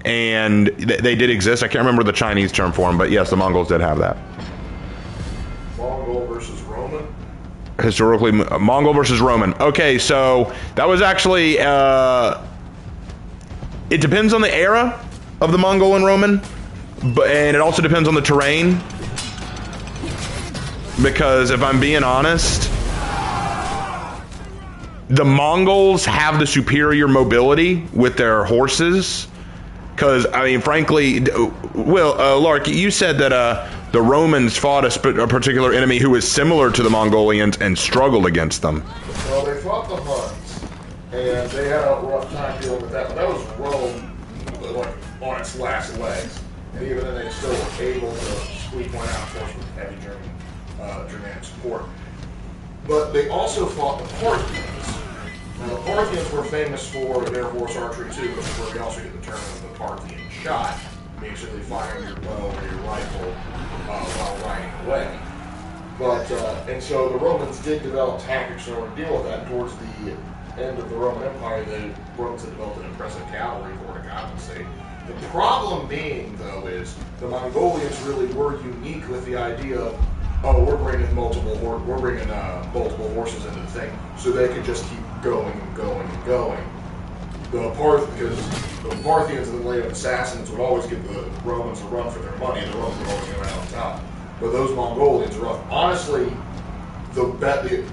And they did exist. I can't remember the Chinese term for them, but yes, the Mongols did have that. Mongol versus Roman? Historically, Mongol versus Roman. Okay, so that was actually, it depends on the era of the Mongol and Roman, and it also depends on the terrain. Because if I'm being honest, the Mongols have the superior mobility with their horses. Because, I mean, frankly, Lark, you said that the Romans fought a particular enemy who was similar to the Mongolians and struggled against them. Well, they fought the Huns, and they had a rough time dealing with that, but that was Rome, on its last legs. And even then, they still were able to squeak one out, of course, with heavy Germanic support. But they also fought the Parthians, Now, the Parthians were famous for their horse archery too, which is where we also get the term of the Parthian shot, basically firing your bow or your rifle while riding away. But, and so the Romans did develop tactics in order to deal with that. Towards the end of the Roman Empire, the Romans had developed an impressive cavalry corps to compensate. The problem being, though, is the Mongolians really were unique with the idea of, oh, we're bringing multiple horses into the thing, so they could just keep going and going and going. Because the Parthians and the later assassins would always give the Romans a run for their money, and the Romans would always come out on top. But those Mongolians are rough. Honestly, the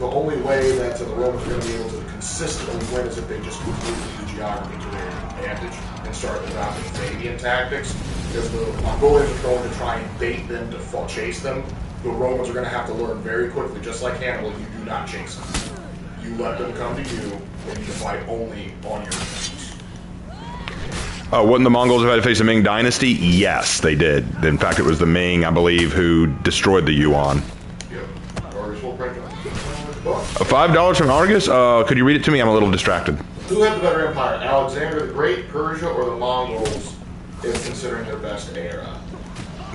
only way that the Romans are going to be able to consistently win is if they just completely the geography to their advantage and start adopting Fabian tactics. Because the Mongolians are going to try and bait them to chase them. The Romans are going to have to learn very quickly, just like Hannibal, you do not chase them. You let them come to you, and you fight only on your terms. Wouldn't the Mongols have had to face the Ming Dynasty? Yes, they did. In fact, it was the Ming, I believe, who destroyed the Yuan. Yep. Argus will print $5 from Argus? Could you read it to me? I'm a little distracted. Who had the better empire, Alexander the Great, Persia, or the Mongols, if considering their best era?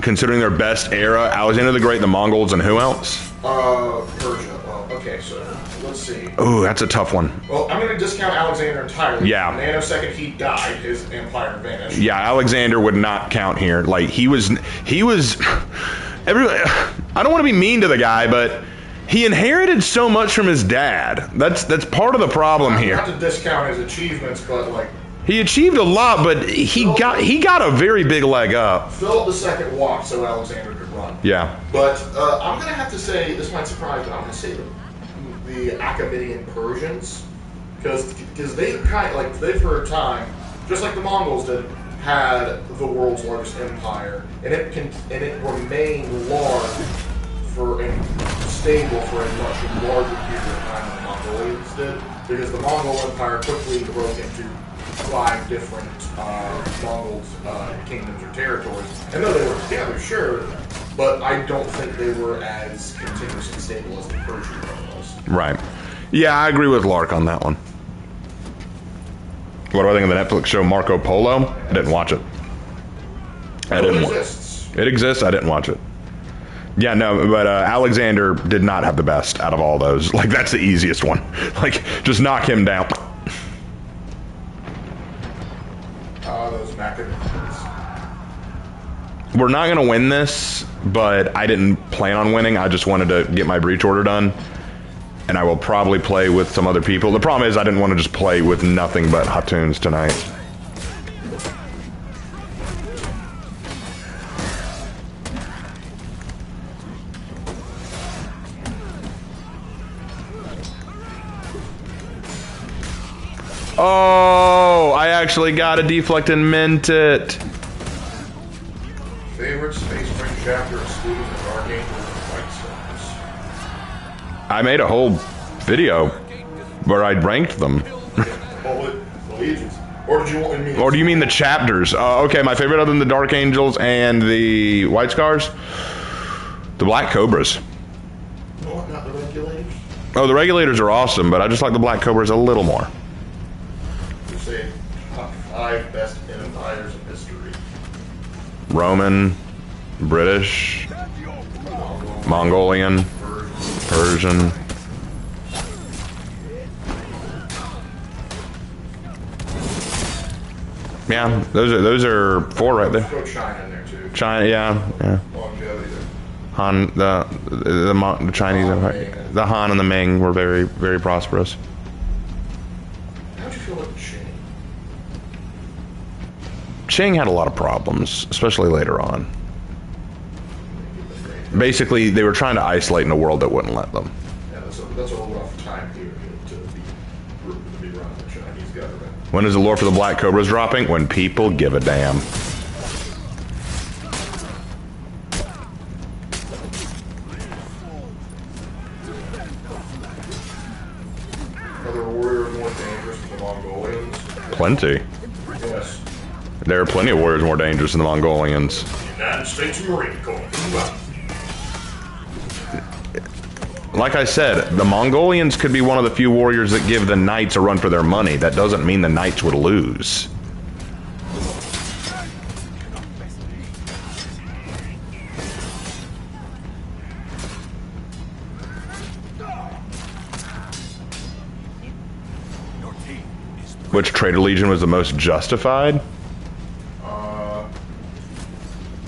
Considering their best era, Alexander the Great, the Mongols, and who else? Persia. Well, okay, so let's see. Ooh, that's a tough one. Well, I'm going to discount Alexander entirely. Yeah. In the nanosecond he died, his empire vanished. Yeah, Alexander would not count here. Like, he was, I don't want to be mean to the guy, but he inherited so much from his dad. That's part of the problem here. Not to discount his achievements, but like, he achieved a lot, but he got a very big leg up. Philip II walked so Alexander could run. Yeah. But I'm going to have to say, this might surprise, but I'm going to say the Achaemenian Persians, because they they for a time, just like the Mongols did, had the world's largest empire, and it remained large and stable for a much larger period of time than the Mongolians did, because the Mongol Empire quickly broke into 5 different Mongol kingdoms or territories. I know they were together, sure, but I don't think they were as continuous and stable as the Persian one was. Right. Yeah, I agree with Lark on that one. What do I think of the Netflix show Marco Polo? I didn't watch it. It exists. It exists. I didn't watch it. Yeah, no, but Alexander did not have the best out of all those. Like, that's the easiest one. Like, just knock him down. Those Macedonians. We're not going to win this, but I didn't plan on winning. I just wanted to get my breach order done. And I will probably play with some other people. The problem is I didn't want to just play with nothing but Hatuns tonight. Oh, I actually got a deflect and mint it. Favorite Space Marine chapter excluding the Dark Angels and White Stones. I made a whole video where I ranked them. The Legions. Or did you want me? Or do you mean the chapters? Okay, my favorite other than the Dark Angels and the White Scars? The Black Cobras. No, not the Regulators? Oh, the Regulators are awesome, but I just like the Black Cobras a little more. You say top 5 best empires in history. Roman, British, Mongolian, Persian. Yeah, those are 4 right there. Throw China in there too. China, yeah. Longevity there. Han, the Chinese Empire, the Han and the Ming were very, very prosperous. How'd you feel about Qing? Qing had a lot of problems, especially later on. Basically, they were trying to isolate in a world that wouldn't let them. Yeah, that's a rough time here to be running the Chinese government. When is the lore for the Black Cobras dropping? When people give a damn. Are the warriors more dangerous than the Mongolians? Plenty. Yes. There are plenty of warriors more dangerous than the Mongolians. United States Marine Corps. like I said, the Mongolians could be one of the few warriors that give the knights a run for their money. That doesn't mean the knights would lose. Which Traitor Legion was the most justified?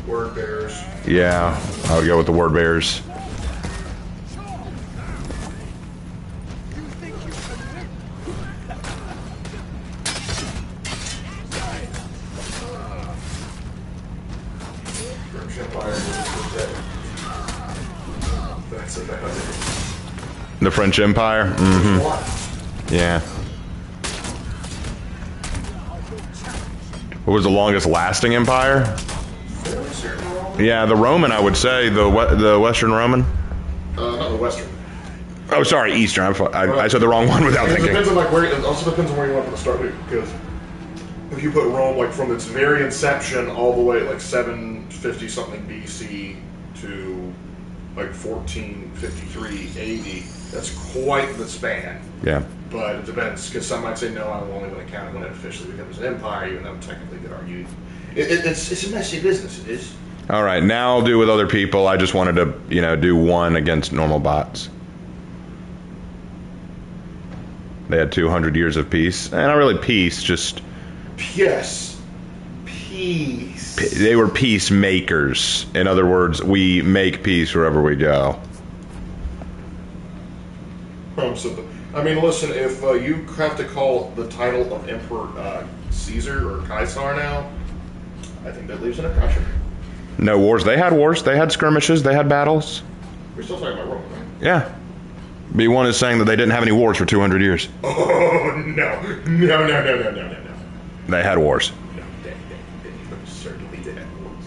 Word bearers. Yeah, I would go with the Word Bearers. That's about it. The French Empire? Mm-hmm. Yeah. What was the longest lasting empire? Yeah, the Roman, I would say. The Western Roman? Not the Western. Oh, sorry, Eastern. I said the wrong one without thinking. Depends on like where. It also depends on where you want to start with, because if you put Rome like from its very inception all the way like 750 something BC to like 1453 AD, that's quite the span. Yeah. But it depends, because some might say no, I'm only going to count it when it officially becomes an empire, even though technically could argue it's a messy business. It is. All right, now I'll do with other people. I just wanted to, do one against normal bots. They had 200 years of peace. And not really peace, just... Yes. Peace. They were peacemakers. In other words, we make peace wherever we go. I mean, listen, if you have to call the title of Emperor Caesar or Caesar now, I think that leaves an impression. No wars. They had wars. They had skirmishes. They had battles. We're still talking about Rome, right? Yeah. B1 is saying that they didn't have any wars for 200 years. Oh, no. No. They had wars. No, they certainly did have wars.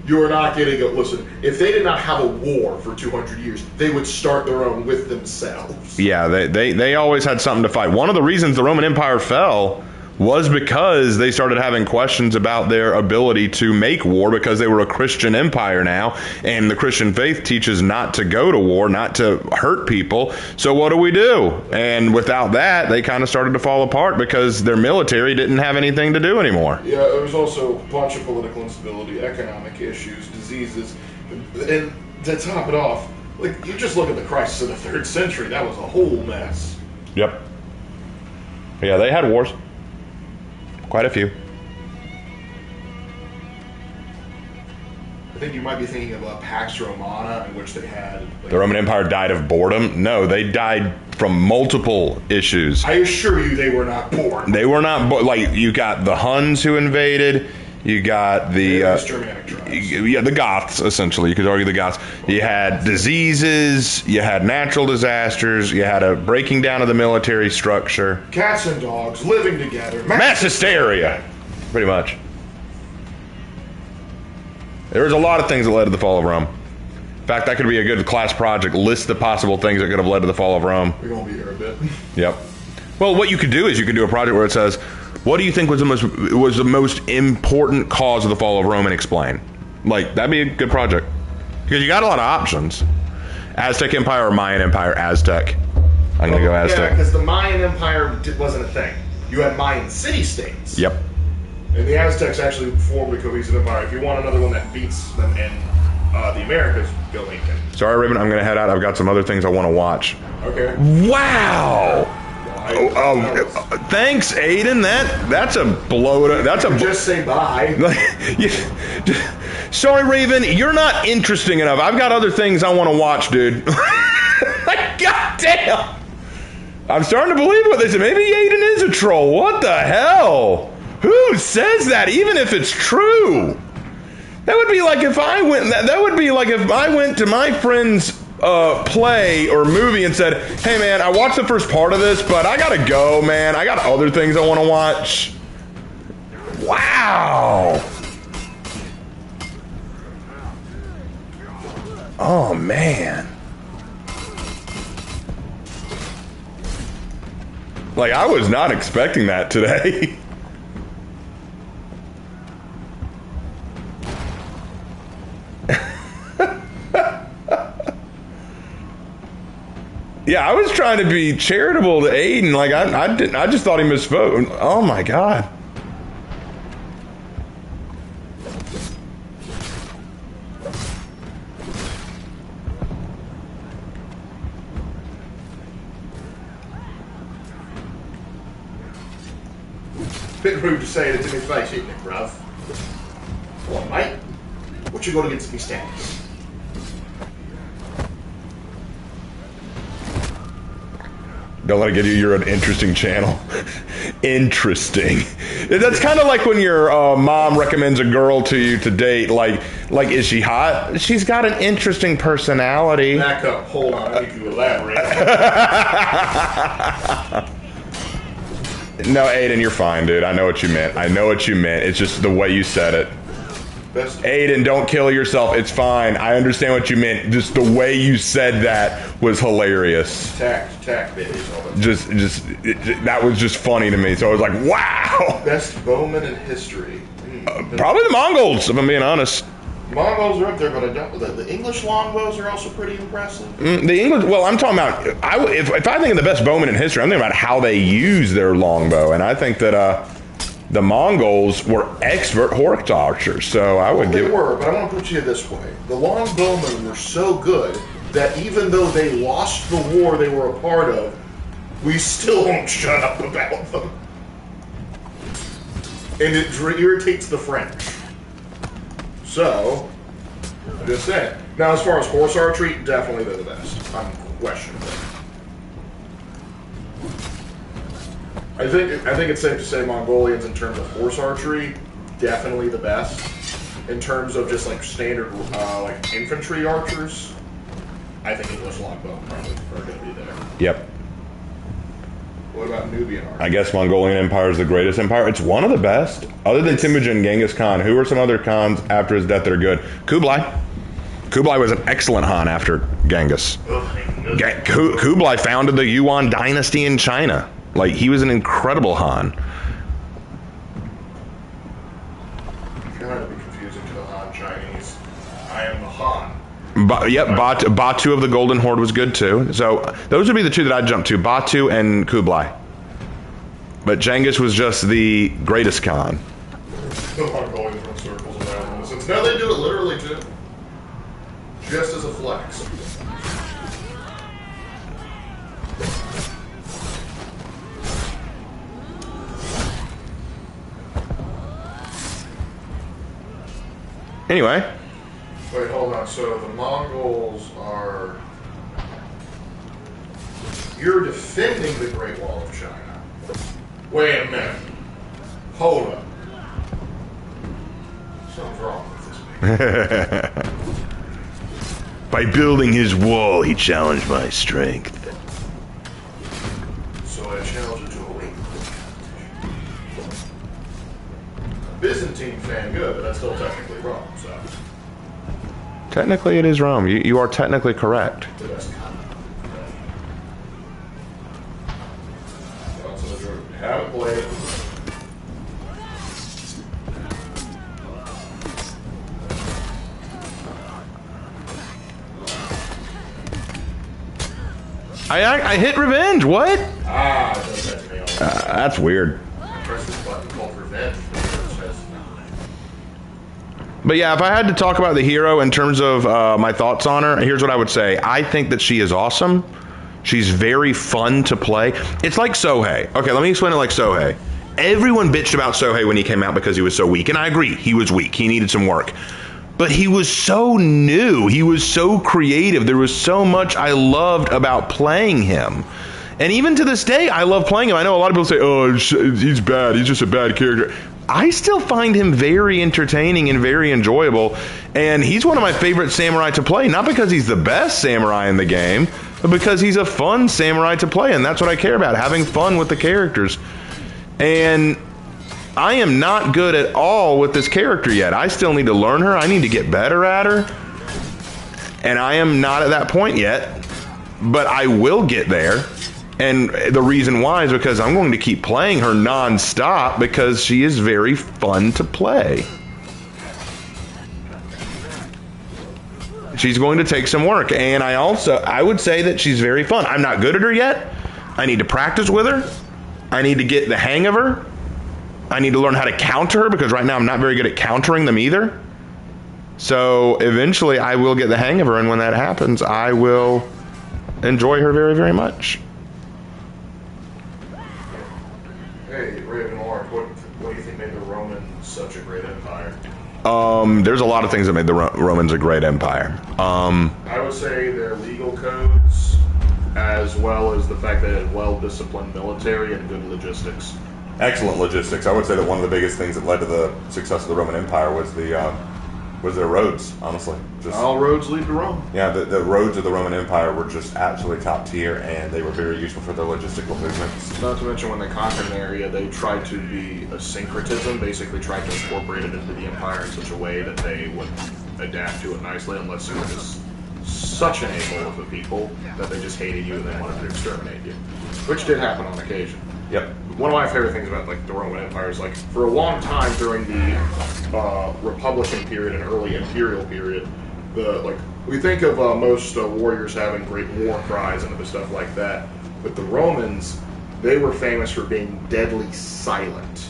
You are not getting it. Listen, if they did not have a war for 200 years, they would start their own with themselves. Yeah, they always had something to fight. One of the reasons the Roman Empire fell was because they started having questions about their ability to make war, because they were a Christian empire now, and the Christian faith teaches not to go to war, not to hurt people. So what do? And without that, they kind of started to fall apart because their military didn't have anything to do anymore. Yeah, there was also a bunch of political instability, economic issues, diseases, and to top it off, like, you just look at the crisis of the 3rd century, that was a whole mess. Yep. Yeah, they had wars. Quite a few. I think you might be thinking of Pax Romana, in which they had... Like, the Roman Empire died of boredom? No, they died from multiple issues. I assure you they were not born. They were not like, you got the Huns who invaded, you got the... Germanic tribes. Yeah, the Goths, essentially. You could argue the Goths. You had diseases, you had natural disasters, you had a breaking down of the military structure. Cats and dogs living together. Mass hysteria! Pretty much. There was a lot of things that led to the fall of Rome. In fact, that could be a good class project. List the possible things that could have led to the fall of Rome. We're going to be here a bit. Yep. Well, what you could do is you could do a project where it says, what do you think was the most important cause of the fall of Rome, and explain. Like, that'd be a good project. Because you got a lot of options. Aztec Empire or Mayan Empire? Aztec. I'm going to go Aztec. Yeah, because the Mayan Empire wasn't a thing. You had Mayan city-states. Yep. And the Aztecs actually formed a cohesive empire. If you want another one that beats them in the Americas, go Lincoln. Sorry, Raven, I'm going to head out. I've got some other things I want to watch. Okay. Wow! Thanks, Aiden. That's a blow. Just say bye. Sorry, Raven. You're not interesting enough. I've got other things I want to watch, dude. God damn. I'm starting to believe what they said. Maybe Aiden is a troll. What the hell? Who says that? Even if it's true, that would be like if I went. That would be like if I went to my friend's play or movie and said, hey man, I watched the first part of this, but I gotta go, man. I got other things I want to watch. Wow. Oh man. Like, I was not expecting that today. Yeah, I was trying to be charitable to Aiden. Like I just thought he misspoke. Oh my god. Bit rude to say it to me face, isn't it, bruv? Come on, mate. What you got against me stats? Don't let it get you. You're an interesting channel. Interesting. That's kind of like when your mom recommends a girl to you to date. Like, is she hot? She's got an interesting personality. Back up. Hold on. I need to elaborate. No, Aiden, you're fine, dude. I know what you meant. I know what you meant. It's just the way you said it. Best. Aiden, don't kill yourself. It's fine. I understand what you meant. Just the way you said that was hilarious. Tact, baby. That was just funny to me. So I was like, wow. Best bowman in history. Probably the Mongols, if I'm being honest. Mongols are up there, but I don't. The English longbows are also pretty impressive. The English. Well, I'm talking about. If I think of the best bowmen in history, I'm thinking about how they use their longbow, and I think that the Mongols were expert horse archers. So I would give. They were, but I want to put you this way: the longbowmen were so good that even though they lost the war they were a part of, we still won't shut up about them, and it irritates the French. So, I'm just saying. Now, as far as horse archery, definitely they're the best. Unquestionably. I think it's safe to say Mongolians, in terms of horse archery, definitely the best. In terms of just like standard like infantry archers, I think English longbow probably are going to be there. Yep. What about Nubian archers? I guess Mongolian Empire is the greatest empire. It's one of the best. Other than Temujin, Genghis Khan, who are some other Khans after his death that are good? Kublai. Kublai was an excellent Han after Genghis. Kublai founded the Yuan dynasty in China. Like, he was an incredible Han. Kind of be confusing to the Han Chinese. I am the Han. Batu of the Golden Horde was good too. So those would be the two that I'd jump to, Batu and Kublai. But Genghis was just the greatest Khan. The Mongolians run circles around them. Since now they do it literally too. Just as a flex. Anyway. Wait, hold on. So the Mongols are... You're defending the Great Wall of China. Wait a minute. Hold up. Something's wrong with this man. By building his wall, he challenged my strength. So I challenge you to a weight. Byzantine fan, good, but that's still technically wrong, so... Technically, it is Rome. You are technically correct. The best comment. Haven't played. I hit revenge. What? It does that to me all the time. That's weird. I press this button called revenge. But yeah, if I had to talk about the hero in terms of my thoughts on her, here's what I would say. I think that she is awesome. She's very fun to play. It's like Sohei. Okay, let me explain it like Sohei. Everyone bitched about Sohei when he came out because he was so weak. And I agree, he was weak. He needed some work. But he was so new. He was so creative. There was so much I loved about playing him. And even to this day, I love playing him. I know a lot of people say, oh, he's bad. He's just a bad character. I still find him very entertaining and very enjoyable. And he's one of my favorite samurai to play. Not because he's the best samurai in the game, but because he's a fun samurai to play. And that's what I care about, having fun with the characters. And I am not good at all with this character yet. I still need to learn her. I need to get better at her. And I am not at that point yet. But I will get there. And the reason why is because I'm going to keep playing her non-stop because she is very fun to play. She's going to take some work, and I would say that she's very fun. I'm not good at her yet. I need to practice with her. I need to get the hang of her. I need to learn how to counter her, because right now I'm not very good at countering them either. So eventually I will get the hang of her, and when that happens, I will enjoy her very, very much. Hey, Raven Lord, what do you think made the Romans such a great empire? There's a lot of things that made the Romans a great empire. I would say their legal codes, as well as the fact that it had well-disciplined military and good logistics. Excellent logistics. I would say that one of the biggest things that led to the success of the Roman Empire was their roads, honestly. All roads lead to Rome. Yeah, the roads of the Roman Empire were just absolutely top tier, and they were very useful for their logistical movements. Not to mention when they conquered an area, they tried to be a syncretism, basically tried to incorporate it into the empire in such a way that they would adapt to it nicely, unless you were just such an a-hole of a people that they just hated you and they wanted to exterminate you. Which did happen on occasion. Yep. One of my favorite things about like the Roman Empire is like for a long time during the Republican period and early Imperial period, we think of most warriors having great war cries and other stuff like that, but the Romans, they were famous for being deadly silent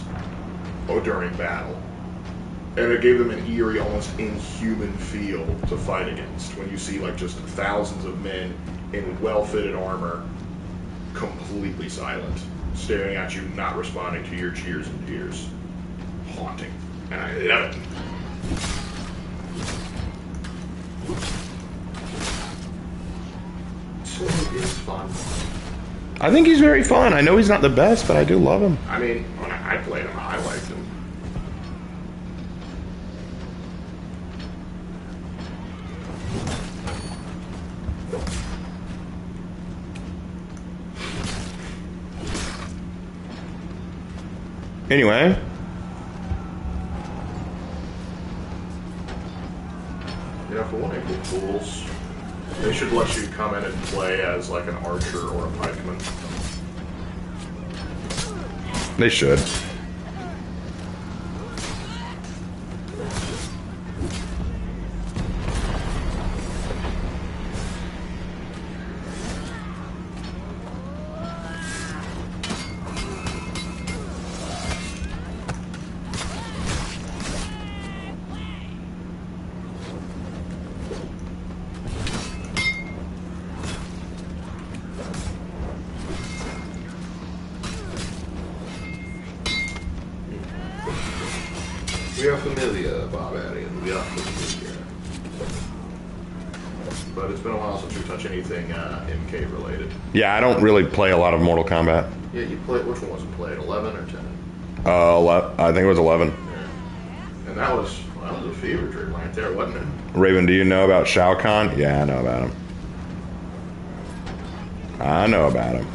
during battle, and it gave them an eerie, almost inhuman feel to fight against when you see like just thousands of men in well-fitted armor, completely silent, staring at you, not responding to your cheers and jeers. Haunting. And I love it. So it's fun. I think he's very fun. I know he's not the best, but I do love him. I mean, when I played him, I liked him. Anyway. Yeah, for one April Fools, they should let you come in and play as like an archer or a pikeman. They should. We are familiar, barbarian. We are familiar. But it's been a while since we touched anything MK related. Yeah, I don't really play a lot of Mortal Kombat. Yeah, you played. Which one was it played? 11 or 10? I think it was 11. Yeah. And that was a fever dream right there, wasn't it? Raven, do you know about Shao Kahn? Yeah, I know about him. I know about him.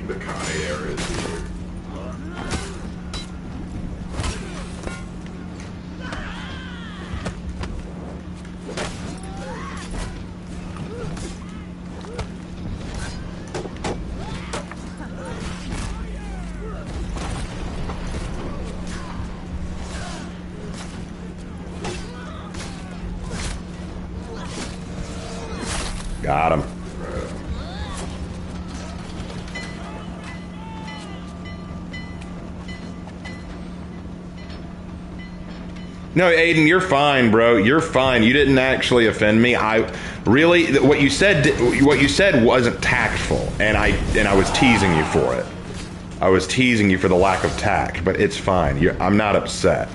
The Kane area is weird. Got him. No, Aiden, you're fine, bro. You're fine. You didn't actually offend me. I really, what you said wasn't tactful, and I was teasing you for it. I was teasing you for the lack of tact, but it's fine. I'm not upset.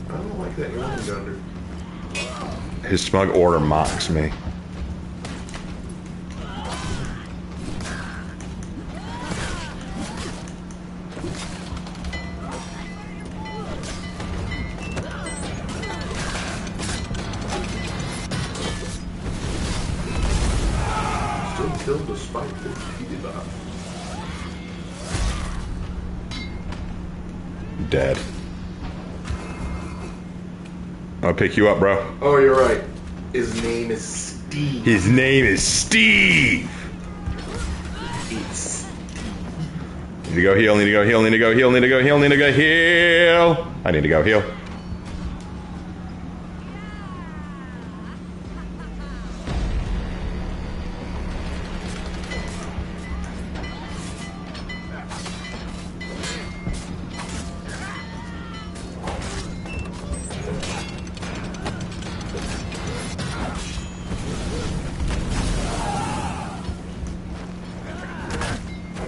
I don't like that Jormungandr. His smug order mocks me. Still killed despite the debuff. Dead. I'll pick you up, bro. Oh, you're right. His name is Steve. His name is Steve. It's Need to go heal, need to go heal, need to go heal, need to go heal, need to go heal. I need to go heal.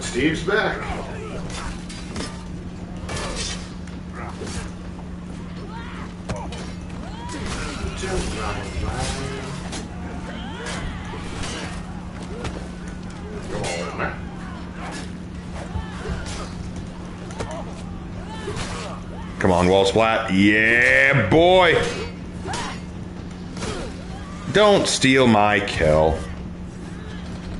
Steve's back. Come on, man. Come on, wall splat. Yeah, boy. Don't steal my kill.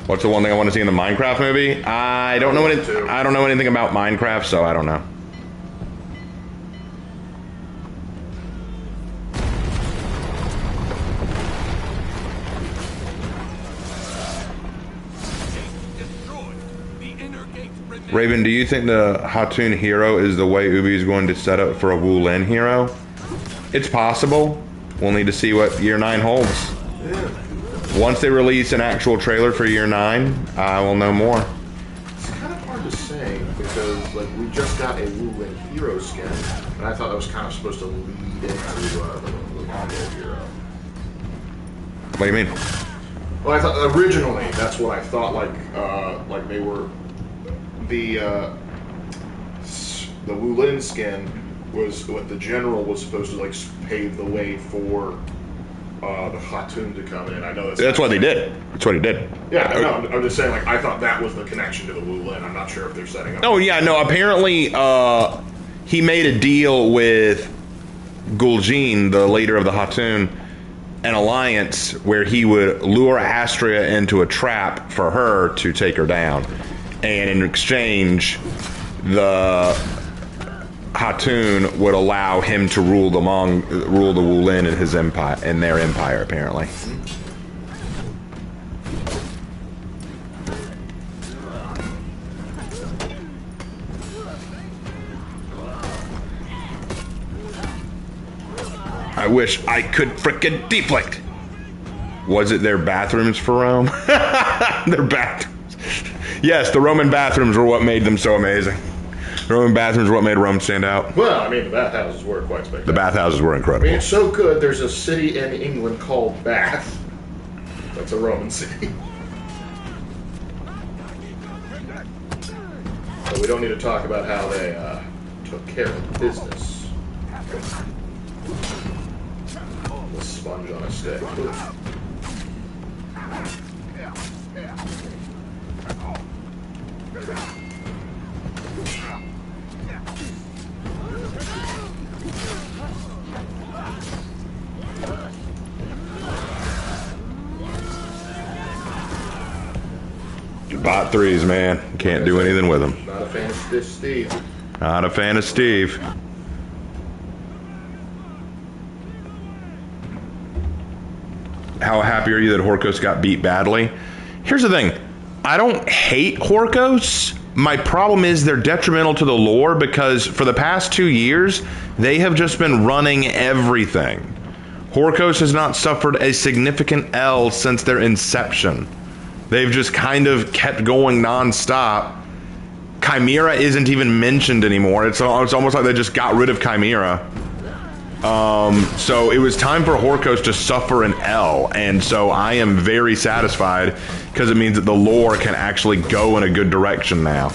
What's the one thing I want to see in the Minecraft movie? I don't know I don't know anything about Minecraft, so I don't know. Raven, do you think the Hatun hero is the way Ubi is going to set up for a Wu Lin hero? It's possible. We'll need to see what Year 9 holds. Yeah. Once they release an actual trailer for Year 9, I will know more. It's kind of hard to say because, like, we just got a Wu Lin hero skin, and I thought that was kind of supposed to lead into the Mongol hero. What do you mean? Well, I thought originally that's what I thought. Like they were the Wu Lin skin was what the general was supposed to like pave the way for the Hatun to come in. I know that's what they did. That's what he did. Yeah, no, I'm just saying, like, I thought that was the connection to the Wu Lin. I'm not sure if they're setting up. Oh, yeah, no, apparently he made a deal with Gul'jin, the leader of the Hatun, an alliance where he would lure Astria into a trap for her to take her down. And in exchange, the Hatun would allow him to rule the Wu Lin in his empire, in their empire, apparently. I wish I could frickin' deflect. Was it their bathrooms for Rome? Their bathrooms. Yes, the Roman bathrooms were what made them so amazing. The Roman bathrooms were what made Rome stand out. Well, I mean, the bathhouses were quite spectacular. The bathhouses were I incredible. mean, it's so good, there's a city in England called Bath. That's a Roman city. But we don't need to talk about how they took care of business. The sponge on a stick. Ooh. Bot threes, man. Can't do anything with them. Not a fan of this Steve. Not a fan of Steve. How happy are you that Horkos got beat badly? Here's the thing. I don't hate Horkos. My problem is they're detrimental to the lore because for the past 2 years, they have just been running everything. Horkos has not suffered a significant L since their inception. They've just kind of kept going non-stop. Chimera isn't even mentioned anymore. It's almost like they just got rid of Chimera. So it was time for Horkos to suffer an L, and so I am very satisfied because it means that the lore can actually go in a good direction now.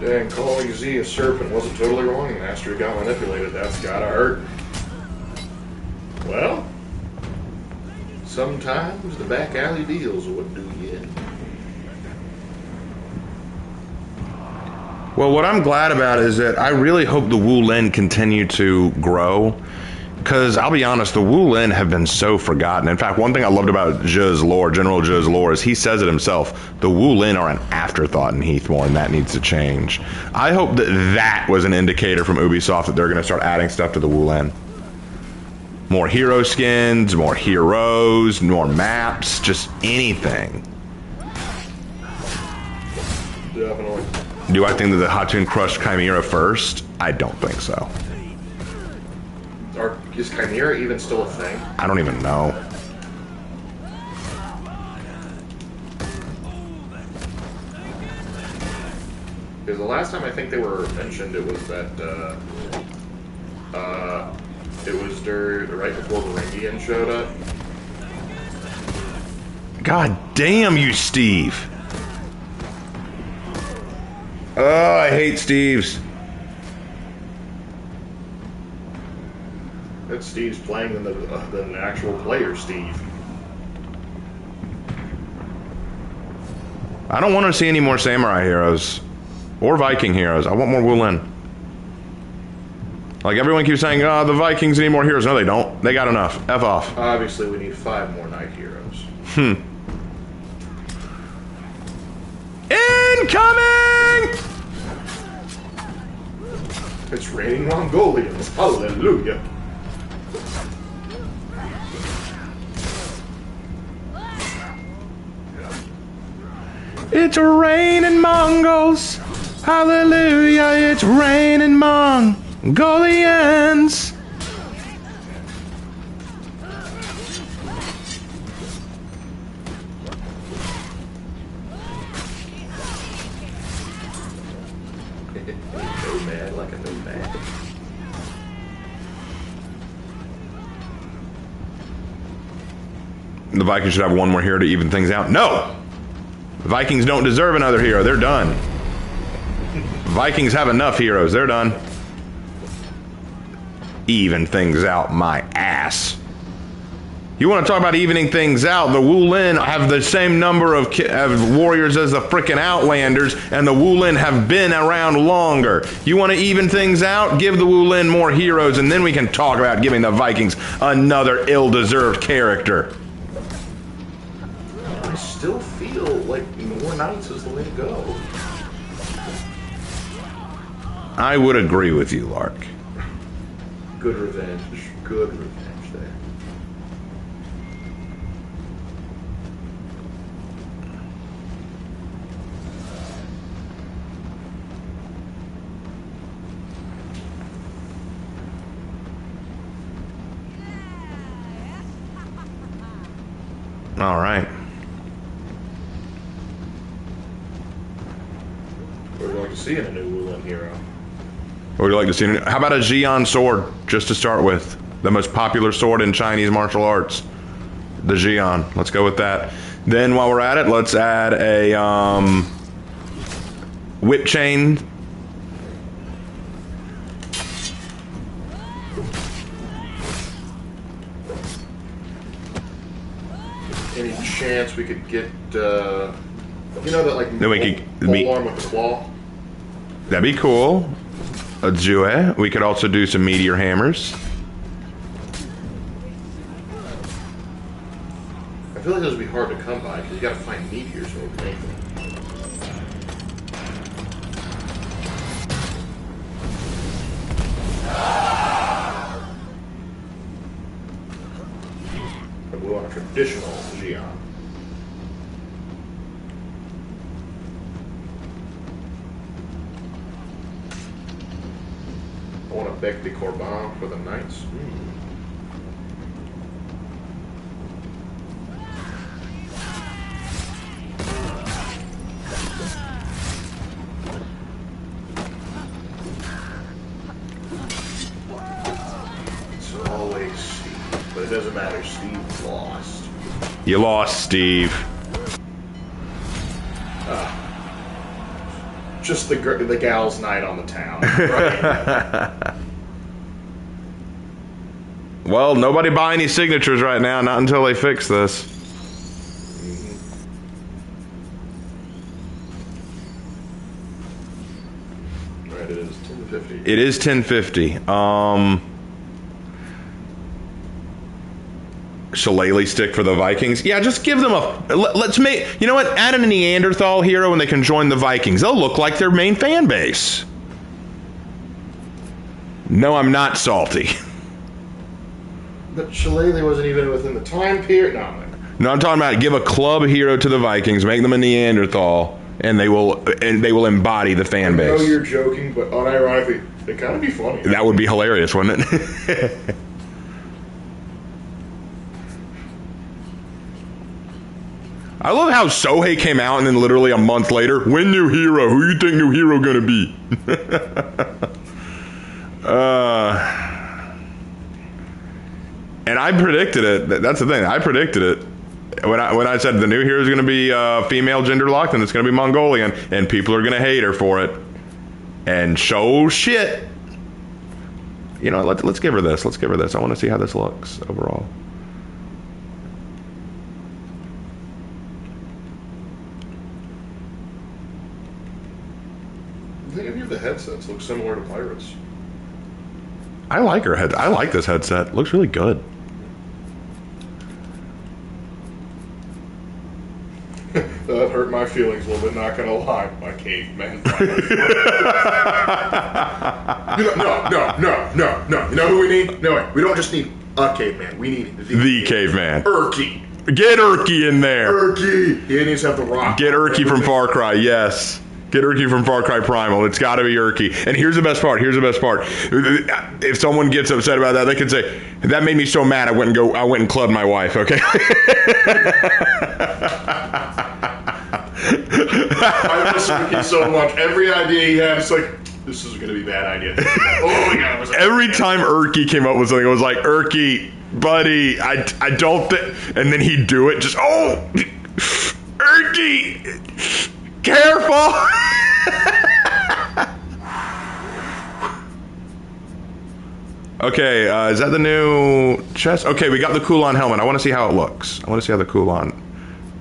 Dang, calling Z a serpent wasn't totally wrong, and Astrid got manipulated. That's gotta hurt. Well, Sometimes the back alley deals are what do you in. Well, what I'm glad about is that I really hope the Wu Lin continue to grow. Because I'll be honest, the Wu Lin have been so forgotten. In fact, one thing I loved about Zhe's lore, General Zhe's lore, is he says it himself. The Wu Lin are an afterthought in Heathmore, and that needs to change. I hope that that was an indicator from Ubisoft that they're going to start adding stuff to the Wu Lin. More hero skins, more heroes, more maps, just anything. Definitely. Do I think that the Hatun crushed Chimera first? I don't think so. Is Chimera even still a thing? I don't even know. Because the last time I think they were mentioned, it was that it was right before Varangian showed up. God damn you, Steve. Oh, I hate Steves. That Steve's playing than the actual player, Steve. I don't want to see any more samurai heroes or Viking heroes. I want more Wu Lin. Like everyone keeps saying, oh, the Vikings need more heroes. No, they don't. They got enough. F off. Obviously, we need 5 more knight heroes. Incoming! It's raining Mongolians. Hallelujah. It's raining Mongols. Hallelujah, it's raining Mongolians. Nomad like a nomad. The Vikings should have one more hero to even things out. No! The Vikings don't deserve another hero. They're done. Vikings have enough heroes. They're done. Even things out my ass. You want to talk about evening things out? The Wu Lin have the same number of warriors as the frickin' Outlanders, and the Wu Lin have been around longer. You want to even things out? Give the Wu Lin more heroes, and then we can talk about giving the Vikings another ill-deserved character. I still feel like more knights is the way to go. I would agree with you, Lark. Good revenge. Good revenge there. All right. What would you like to see in a new Wu Lin hero? What would you like to see? How about a Xi'an sword, just to start with? The most popular sword in Chinese martial arts. The Xi'an. Let's go with that. Then while we're at it, let's add a whip chain. Any chance we could get, you know that like Then we could pole arm with the claw? That'd be cool. A Jue. We could also do some meteor hammers. I feel like those would be hard to come by because you got to find meteors or anything. But we want a traditional Xi'an. I want a Bec de Corbin for the knights. It's always Steve, but it doesn't matter. Steve lost. You lost, Steve. Just the gal's night on the town. Right. Well, nobody buy any signatures right now, not until they fix this. Right, it is 1050. It is 1050. Shillelagh stick for the Vikings. Yeah, just give them a... Let's make... You know what? Add a Neanderthal hero and they can join the Vikings. They'll look like their main fan base. No, I'm not salty. But Shillelagh wasn't even within the time period. No, I'm talking about give a club hero to the Vikings, make them a Neanderthal, and they will embody the fan base. I know you're joking, but unironically, it kind of be funny. That would be hilarious, wouldn't it? I love how Sohei came out and then literally a month later, win new hero. Who you think new hero gonna be? And I predicted it. That's the thing. I predicted it. When I said the new hero is going to be female gender locked and it's going to be Mongolian and people are going to hate her for it. And show shit. You know, let's give her this. Let's give her this. I want to see how this looks overall. I think any of the headsets look similar to Pirates. I like her head. I like this headset. It looks really good. That hurt my feelings a little bit, not gonna lie. My caveman. No. You know who we need? No, we don't just need a caveman. We need the caveman. Urki. Get Urki in there. Urki. He needs to have the rock. Get Urki from Far Cry, yes. Get Urki from Far Cry Primal. It's got to be Urki. And here's the best part. If someone gets upset about that, they can say, "That made me so mad. I went and clubbed my wife." Okay. I miss Urki so much. Every idea he had, it's like, this is going to be a bad idea. Oh my god. Every time Urki came up with something, it was like, Urki, buddy, I don't think... And then he'd do it, just, oh, Urki, careful. Okay, is that the new chest? Okay, we got the Kulon helmet. I want to see how it looks. I want to see how the Kulon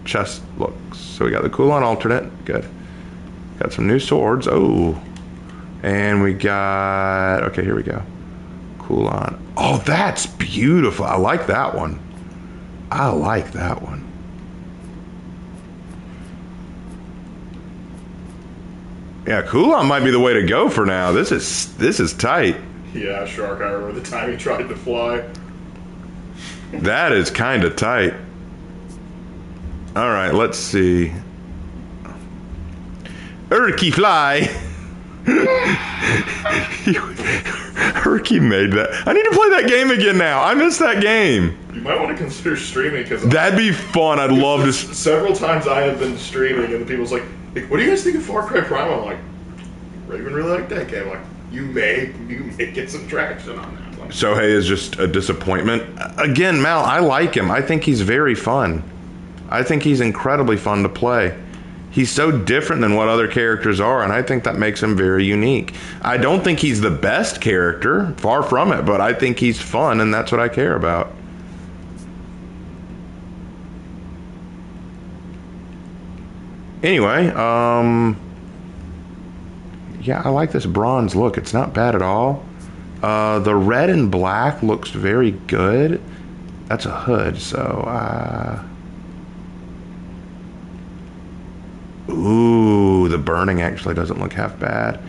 chest looks. So we got the Kulon alternate. Good. Got some new swords. Oh. And we got... Okay, here we go. Kulon. Oh, that's beautiful. I like that one. I like that one. Yeah, Kulon might be the way to go for now. This is tight. Yeah, Shark, I remember the time he tried to fly. That is kind of tight. All right, let's see. Urki fly. Urki made that. I need to play that game again now. I missed that game. You might want to consider streaming because that'd be fun. I'd love to. Several times I have been streaming and the people's like, "What do you guys think of Far Cry Primal?" I'm like, Raven really liked that game. I'm like, you may get some traction on that. Like, Sohei is just a disappointment. Again, Mal, I like him. I think he's very fun. I think he's incredibly fun to play. He's so different than what other characters are, and I think that makes him very unique. I don't think he's the best character, far from it, but I think he's fun, and that's what I care about. Anyway, yeah, I like this bronze look. It's not bad at all. The red and black looks very good. That's a hood, so... Ooh, the burning actually doesn't look half bad.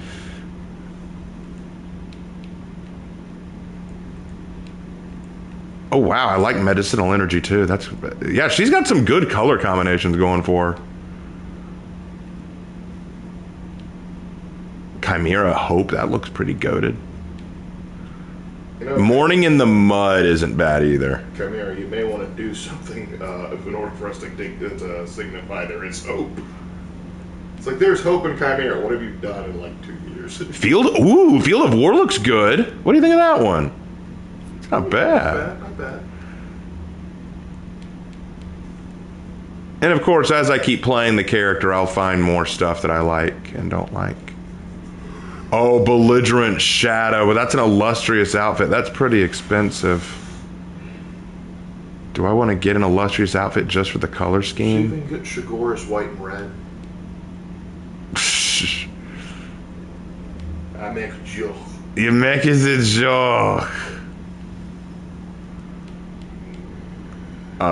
Oh, wow, I like medicinal energy, too. That's... Yeah, she's got some good color combinations going for her. Chimera Hope, that looks pretty goated. you know, Morning in the Mud isn't bad either. Chimera, you may want to do something in order for us to signify there is hope. It's like there's hope in Chimera. What have you done in like 2 years? Field of War looks good. What do you think of that one? It's not bad. Not bad. And of course, as I keep playing the character, I'll find more stuff that I like and don't like. Oh, Belligerent Shadow. Well, that's an illustrious outfit. That's pretty expensive. Do I want to get an illustrious outfit just for the color See if scheme? we can get Shigor's white and red. I make joke. You make it a joke.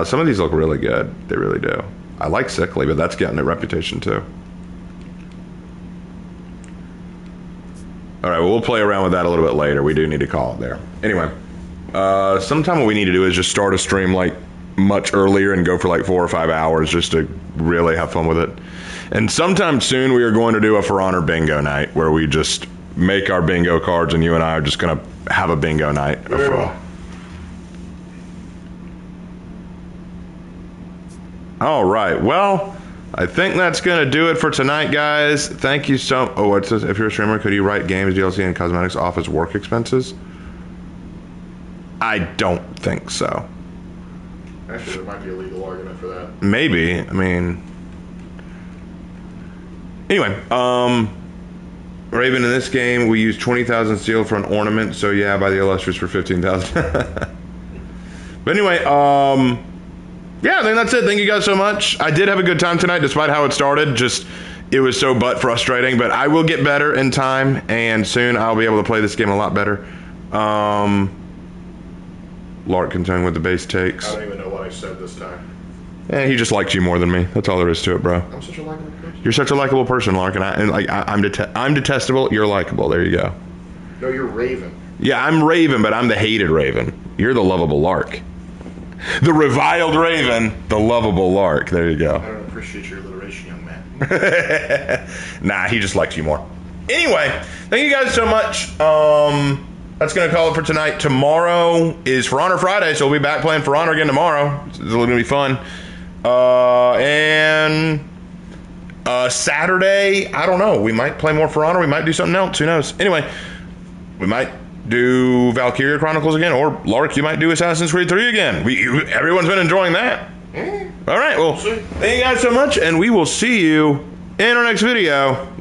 Some of these look really good. They really do. I like Sickly, but that's getting a reputation too. All right, well, we'll play around with that a little bit later. We do need to call it there. Anyway, sometime what we need to do is just start a stream like much earlier and go for like 4 or 5 hours just to really have fun with it. And sometime soon we are going to do a For Honor bingo night where we just make our bingo cards and you and I are just going to have a bingo night. All right, well, I think that's going to do it for tonight, guys. Thank you so... Oh, it says, if you're a streamer, could you write games, DLC, and cosmetics off as work expenses? I don't think so. Actually, there might be a legal argument for that. Maybe. I mean... Anyway, Raven, in this game, we use 20,000 steel for an ornament, so yeah, buy the illustrious for 15,000. But anyway, yeah, I think that's it. Thank you guys so much. I did have a good time tonight, despite how it started. Just, it was so butt frustrating, but I will get better in time, and soon I'll be able to play this game a lot better. Lark continuing with the base takes. I don't even know what I said this time. He just likes you more than me. That's all there is to it, bro. I'm such a likable person. You're such a likable person, Lark, and I'm detestable. You're likable. There you go. No, you're Raven. Yeah, I'm Raven, but I'm the hated Raven. You're the lovable Lark. The reviled Raven, the lovable Lark. There you go. I don't appreciate your alliteration, young man. Nah, he just likes you more. Anyway, thank you guys so much. That's going to call it for tonight. Tomorrow is For Honor Friday, so we'll be back playing For Honor again tomorrow. It's going to be fun. And Saturday, I don't know. We might play more For Honor. We might do something else. Who knows? Anyway, we might do Valkyria Chronicles again, or Lark, you might do Assassin's Creed 3 again. Everyone's been enjoying that. All right, well, thank you guys so much, and we will see you in our next video.